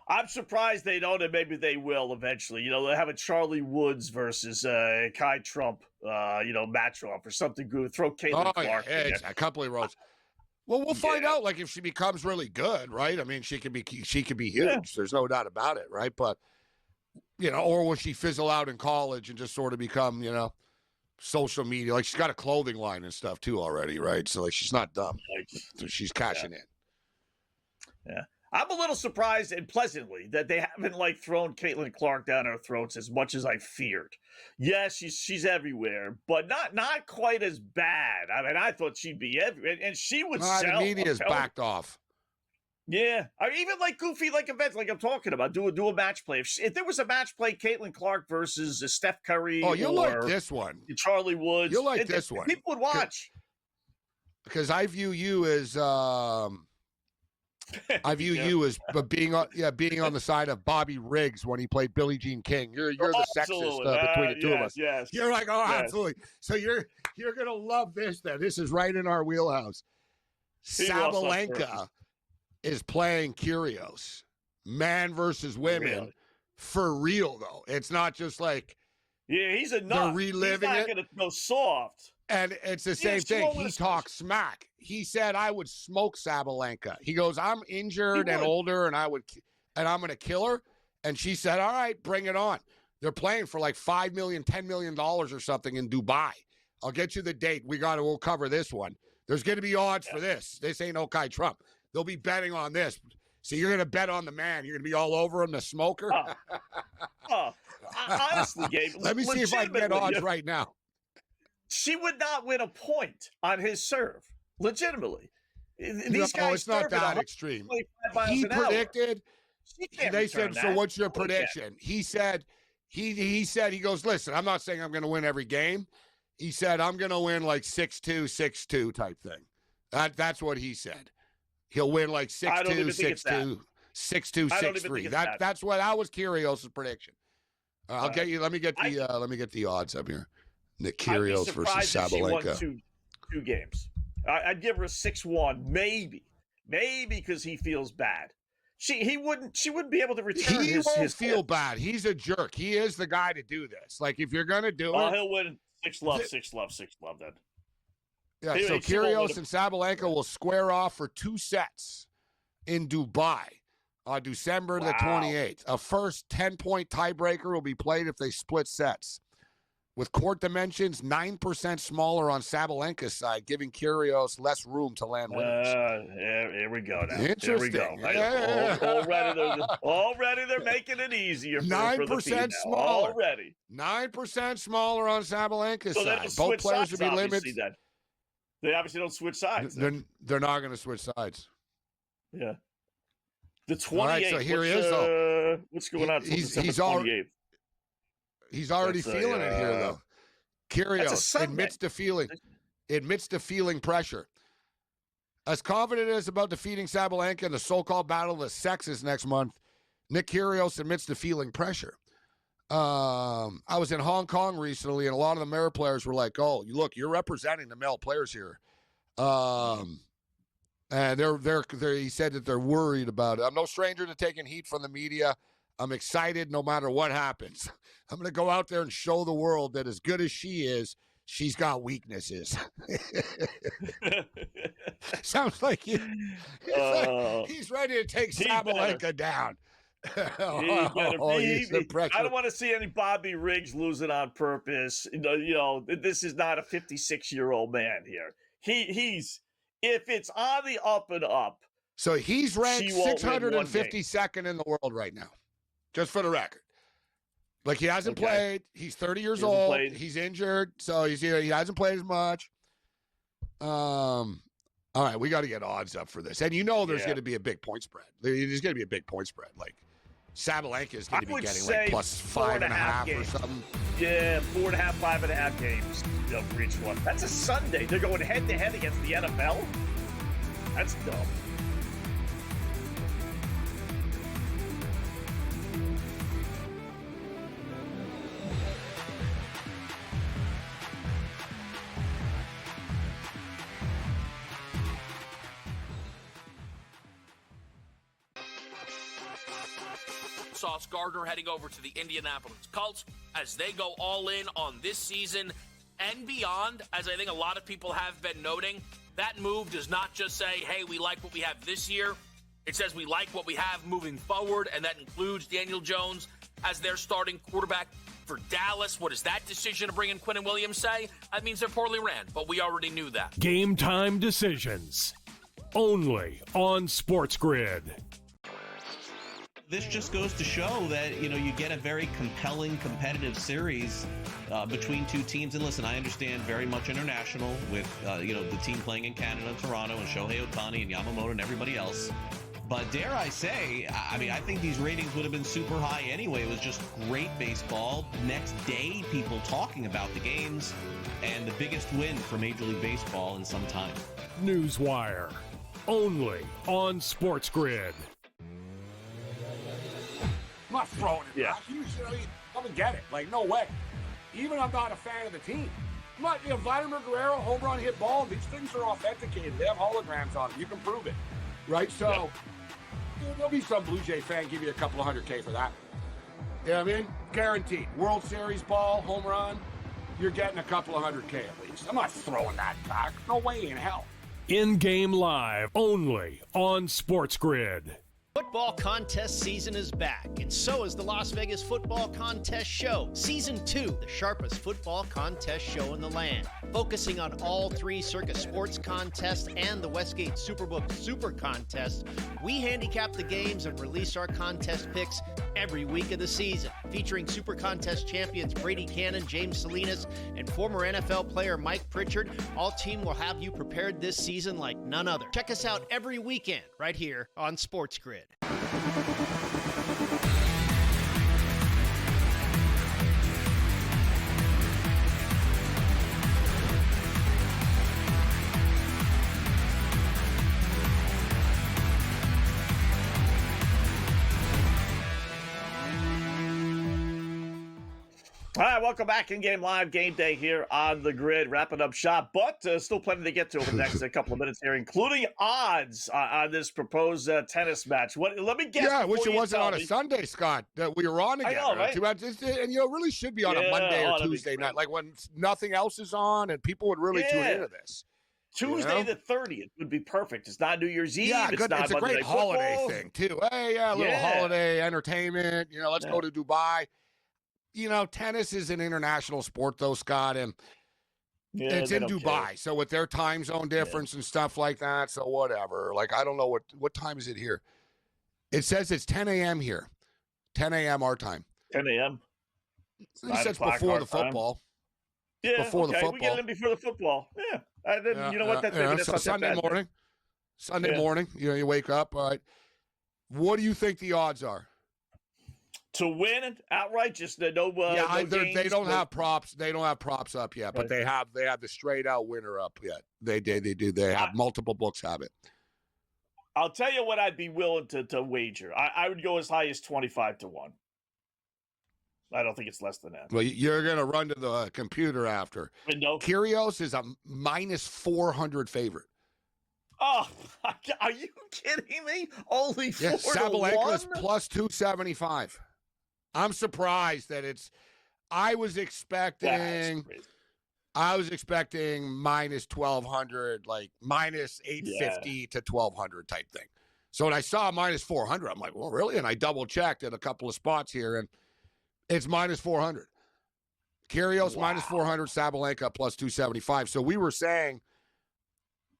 I'm surprised they don't, and maybe they will eventually. They'll have a Charlie Woods versus Kai Trump, match-off or something good. Throw Caitlin Clark. Yeah, a couple of rows. Well, we'll find out. If she becomes really good, right? I mean, she could be huge. Yeah. There's no doubt about it, right? But or will she fizzle out in college and just sort of become, social media? She's got a clothing line and stuff too already, right? So she's not dumb. So she's cashing in. Yeah. I'm a little surprised and pleasantly that they haven't thrown Caitlin Clark down our throats as much as I feared. Yes, she's everywhere, but not quite as bad. I mean, I thought she'd be everywhere, and she would sell. The media's backed off. Yeah, I mean, even goofy events I'm talking about. Do a match play. If there was a match play, Caitlin Clark versus Steph Curry. Oh, you'll like this one. Charlie Woods. You'll like this one. People would watch. Because I view you as being on the side of Bobby Riggs when he played Billie Jean King. You're the sexist between the two of us. Yes. You're like, absolutely. So you're gonna love this. Then this is right in our wheelhouse. Sabalenka is playing Kyrgios, man versus women, for real though. It's not just he's a nut. They're reliving he's not it. Gonna go soft. And it's the same thing. He talks smack. He said, I would smoke Sabalenka. He goes, I'm injured and older, and I'm going to kill her. And she said, all right, bring it on. They're playing for $5 million, $10 million or something in Dubai. I'll get you the date. We'll cover this one. There's going to be odds for this. This ain't no Kai Trump. They'll be betting on this. So you're going to bet on the man. You're going to be all over him, the smoker. Honestly, Gabe. Let me see if I can get odds right now. She would not win a point on his serve. Legitimately. These guys it's not that extreme. He predicted. They said, so what's your prediction? He said, he goes, listen, I'm not saying I'm going to win every game. He said, I'm going to win 6-2, 6-2 type thing. That's what he said. He'll win 6-2, 6-2, 6-2, 6-3. That was Kyrgios' prediction. I'll get you. Let me get the odds up here. Nick Kyrgios versus Sabalenka. She won two games. I'd give her a 6-1, maybe because he feels bad. She wouldn't be able to return. He won't feel bad. He's a jerk. He is the guy to do this. Like if you're gonna do it, he'll win 6-love then. Yeah. So Kyrgios and Sabalenka will square off for 2 sets in Dubai on December the 28th. A first 10-point tiebreaker will be played if they split sets. With court dimensions 9% smaller on Sabalenka's side, giving Kyrgios less room to land winners. Here we go now. Interesting. Here we go. Yeah. Already they're making it easier for 9% smaller. Already. 9% smaller on Sabalenka's side. Both players will be limited. They obviously don't switch sides. They're not going to switch sides. Yeah. The 28th. All right, so here he is. What's going on? He's already feeling it here, though. Kyrgios admits to feeling pressure. As confident as about defeating Sabalenka in the so-called battle of the sexes next month, Nick Kyrgios admits to feeling pressure. I was in Hong Kong recently, and a lot of the male players were like, "Oh, look, you're representing the male players here." And he said that they're worried about it. I'm no stranger to taking heat from the media. I'm excited no matter what happens. I'm going to go out there and show the world that as good as she is, she's got weaknesses. Sounds like he's ready to take Sabalenka down. I don't want to see any Bobby Riggs losing on purpose. This is not a 56-year-old man here. He's if it's on the up and up. So he's ranked 652nd in the world right now, just for the record. Like he hasn't played. He's 30 years old. He's injured, so he hasn't played as much. All right, we got to get odds up for this, and there's going to be a big point spread. There's going to be a big point spread. Like Sabalenka is going to be getting like plus 5.5 or something. Yeah, 4.5, 5.5 games for each one. That's a Sunday. They're going head to head against the NFL. That's dumb. Sauce Gardner heading over to the Indianapolis Colts as they go all in on this season and beyond. As I think a lot of people have been noting, that move does not just say, hey, we like what we have this year. It says we like what we have moving forward, and that includes Daniel Jones as their starting quarterback for Dallas. What does that decision to bring in Quinnen Williams say? That means they're poorly ran, but we already knew that. Game time decisions. Only on SportsGrid. This just goes to show that, you get a very compelling, competitive series between two teams. And listen, I understand very much international with, the team playing in Canada and Toronto and Shohei Ohtani and Yamamoto and everybody else. But dare I say, I think these ratings would have been super high anyway. It was just great baseball. Next day, people talking about the games and the biggest win for Major League Baseball in some time. Newswire. Only on SportsGrid. I'm not throwing it back. You come and get it. Like, no way. Even I'm not a fan of the team. I'm not, Vladimir Guerrero, home run, hit ball, these things are authenticated. They have holograms on them. You can prove it. Right? So, there'll be some Blue Jay fan give you a couple of $100K for that. You know what I mean? Guaranteed. World Series ball, home run, you're getting a couple of $100K at least. I'm not throwing that back. No way in hell. In-game live, only on SportsGrid. Football contest season is back, and so is the Las Vegas Football Contest Show. Season 2, the sharpest football contest show in the land. Focusing on all 3 Circus Sports contests and the Westgate Superbook Super Contest, we handicap the games and release our contest picks every week of the season. Featuring Super Contest champions Brady Cannon, James Salinas, and former NFL player Mike Pritchard, all team will have you prepared this season like none other. Check us out every weekend right here on SportsGrid. All right, welcome back in Game Live, Game Day here on the Grid, wrapping up shop, but still plenty to get to over the next couple of minutes here, including odds on this proposed tennis match. Let me guess. Yeah, I wish before it you wasn't tell on a me. Sunday, Scott, that we were on again. I know, right? And it really should be on a Monday or Tuesday night, like when nothing else is on and people would really tune into this. Tuesday the 30th would be perfect. It's not New Year's Eve. Yeah, it's good. not It's a Monday great Night Football. holiday thing, too. Hey, yeah, a little holiday entertainment. Let's go to Dubai. Tennis is an international sport, though, Scott, and it's in Dubai. So with their time zone difference and stuff like that, so whatever. Like, I don't know what time is it here. It says it's 10 a.m. here. 10 a.m. our time. 10 a.m. He says before the football. Yeah, before the football. We get it in before the football. Yeah. You know what? That's not Sunday that bad. morning. Sunday morning, you wake up. All right. What do you think the odds are? To win outright, just no. No they don't have props. They don't have props up yet, but they have the straight out winner up yet. They do. They have multiple books have it. I'll tell you what I'd be willing to wager. I would go as high as 25-1. I don't think it's less than that. Well, you're going to run to the computer after. No. Kyrgios is a minus 400 favorite. Oh, are you kidding me? Only 4 to 1? Sabalenka's plus 275. I'm surprised that it's. I was expecting minus 1,200, like minus 850 to 1,200 type thing. So when I saw minus 400, I'm like, well, really? And I double checked at a couple of spots here, and it's minus 400. Kyrgios minus 400, Sabalenka plus 275. So we were saying,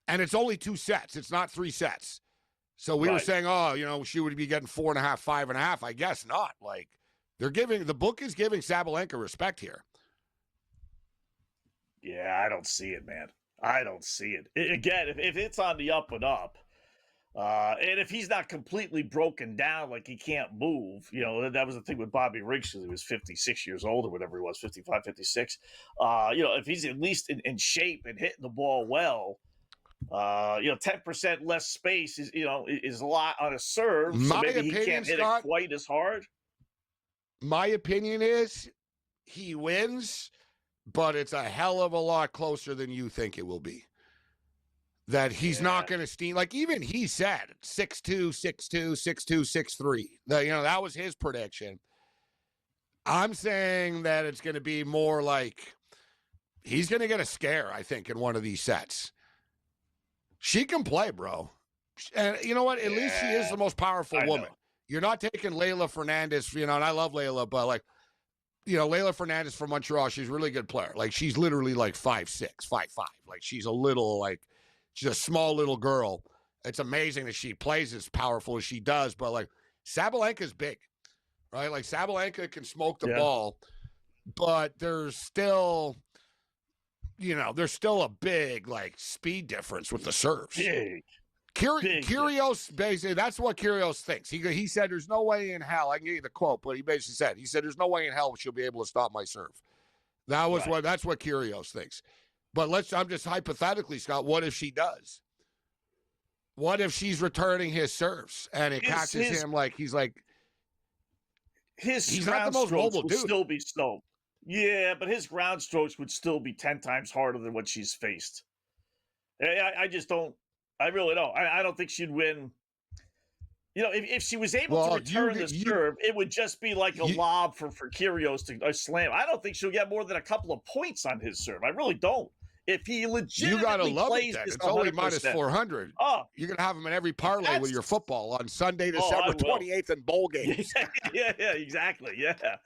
and it's only 2 sets. It's not 3 sets. So we were saying, she would be getting 4.5, 5.5. I guess not. Like, the book is giving Sabalenka respect here. Yeah, I don't see it, man. I don't see it. Again, if it's on the up and up, and if he's not completely broken down, like he can't move, that was the thing with Bobby Riggs because he was 56 years old or whatever he was, 55, 56. If he's at least in shape and hitting the ball well, 10% less space is a lot on a serve. So maybe he can't hit it quite as hard. My opinion is he wins, but it's a hell of a lot closer than you think it will be. That he's not going to steam. Like, even he said 6-2, 6-2, 6-2, 6-3. That was his prediction. I'm saying that it's going to be more like he's going to get a scare, I think, in one of these sets. She can play, bro. And you know what? At least she is the most powerful woman. You're not taking Leylah Fernandez, and I love Leylah, but Leylah Fernandez from Montreal, she's a really good player. Like, she's literally like 5'6", 5'5". Like, she's a small little girl. It's amazing that she plays as powerful as she does, but Sabalenka's big, right? Like, Sabalenka can smoke the ball, but there's still a big speed difference with the serves. Kyrgios, basically, that's what Kyrgios thinks. He said, there's no way in hell, I can give you the quote, but he basically said, there's no way in hell she'll be able to stop my serve. That's what Kyrgios thinks. But I'm just hypothetically, Scott, what if she does? What if she's returning his serves and it catches him he's not the most mobile dude. Still be slow. Yeah, but his ground strokes would still be 10 times harder than what she's faced. I just don't. I really don't. I don't think she'd win. If she was able to return the serve, it would just be like a lob for Kyrgios to slam. I don't think she'll get more than a couple of points on his serve. I really don't. If he legitimately plays this, it's only minus 400. Oh, you're gonna have him in every parlay with your football on Sunday, December 28th, in bowl games. Yeah, exactly. Yeah,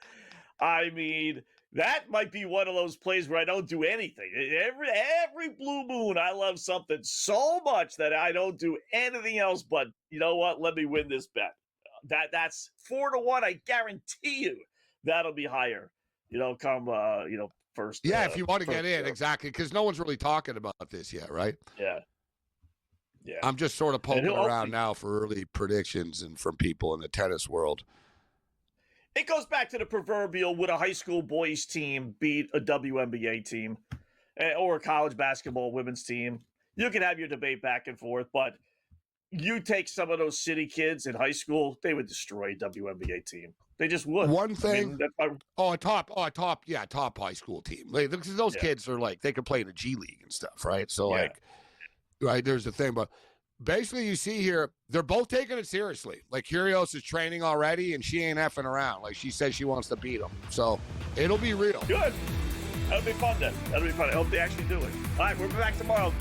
I mean, that might be one of those plays where I don't do anything. Every blue moon, I love something so much that I don't do anything else. But you know what? Let me win this bet. That's 4 to 1. I guarantee you that'll be higher. Come first. Yeah, if you want to get in, exactly, because no one's really talking about this yet, right? Yeah. I'm just sort of poking around now for early predictions and from people in the tennis world. It goes back to the proverbial: would a high school boys team beat a WNBA team or a college basketball women's team? You can have your debate back and forth, but you take some of those city kids in high school, they would destroy a WNBA team. They just would. One thing. A top high school team. Like, those kids are like, they could play in the G League and stuff, right? So right, there's the thing. But basically, you see here, they're both taking it seriously. Like, Kyrgios is training already, and she ain't effing around. Like, she says she wants to beat him. So it'll be real. Good. That'll be fun then. That'll be fun. I hope they actually do it. All right, we'll be back tomorrow.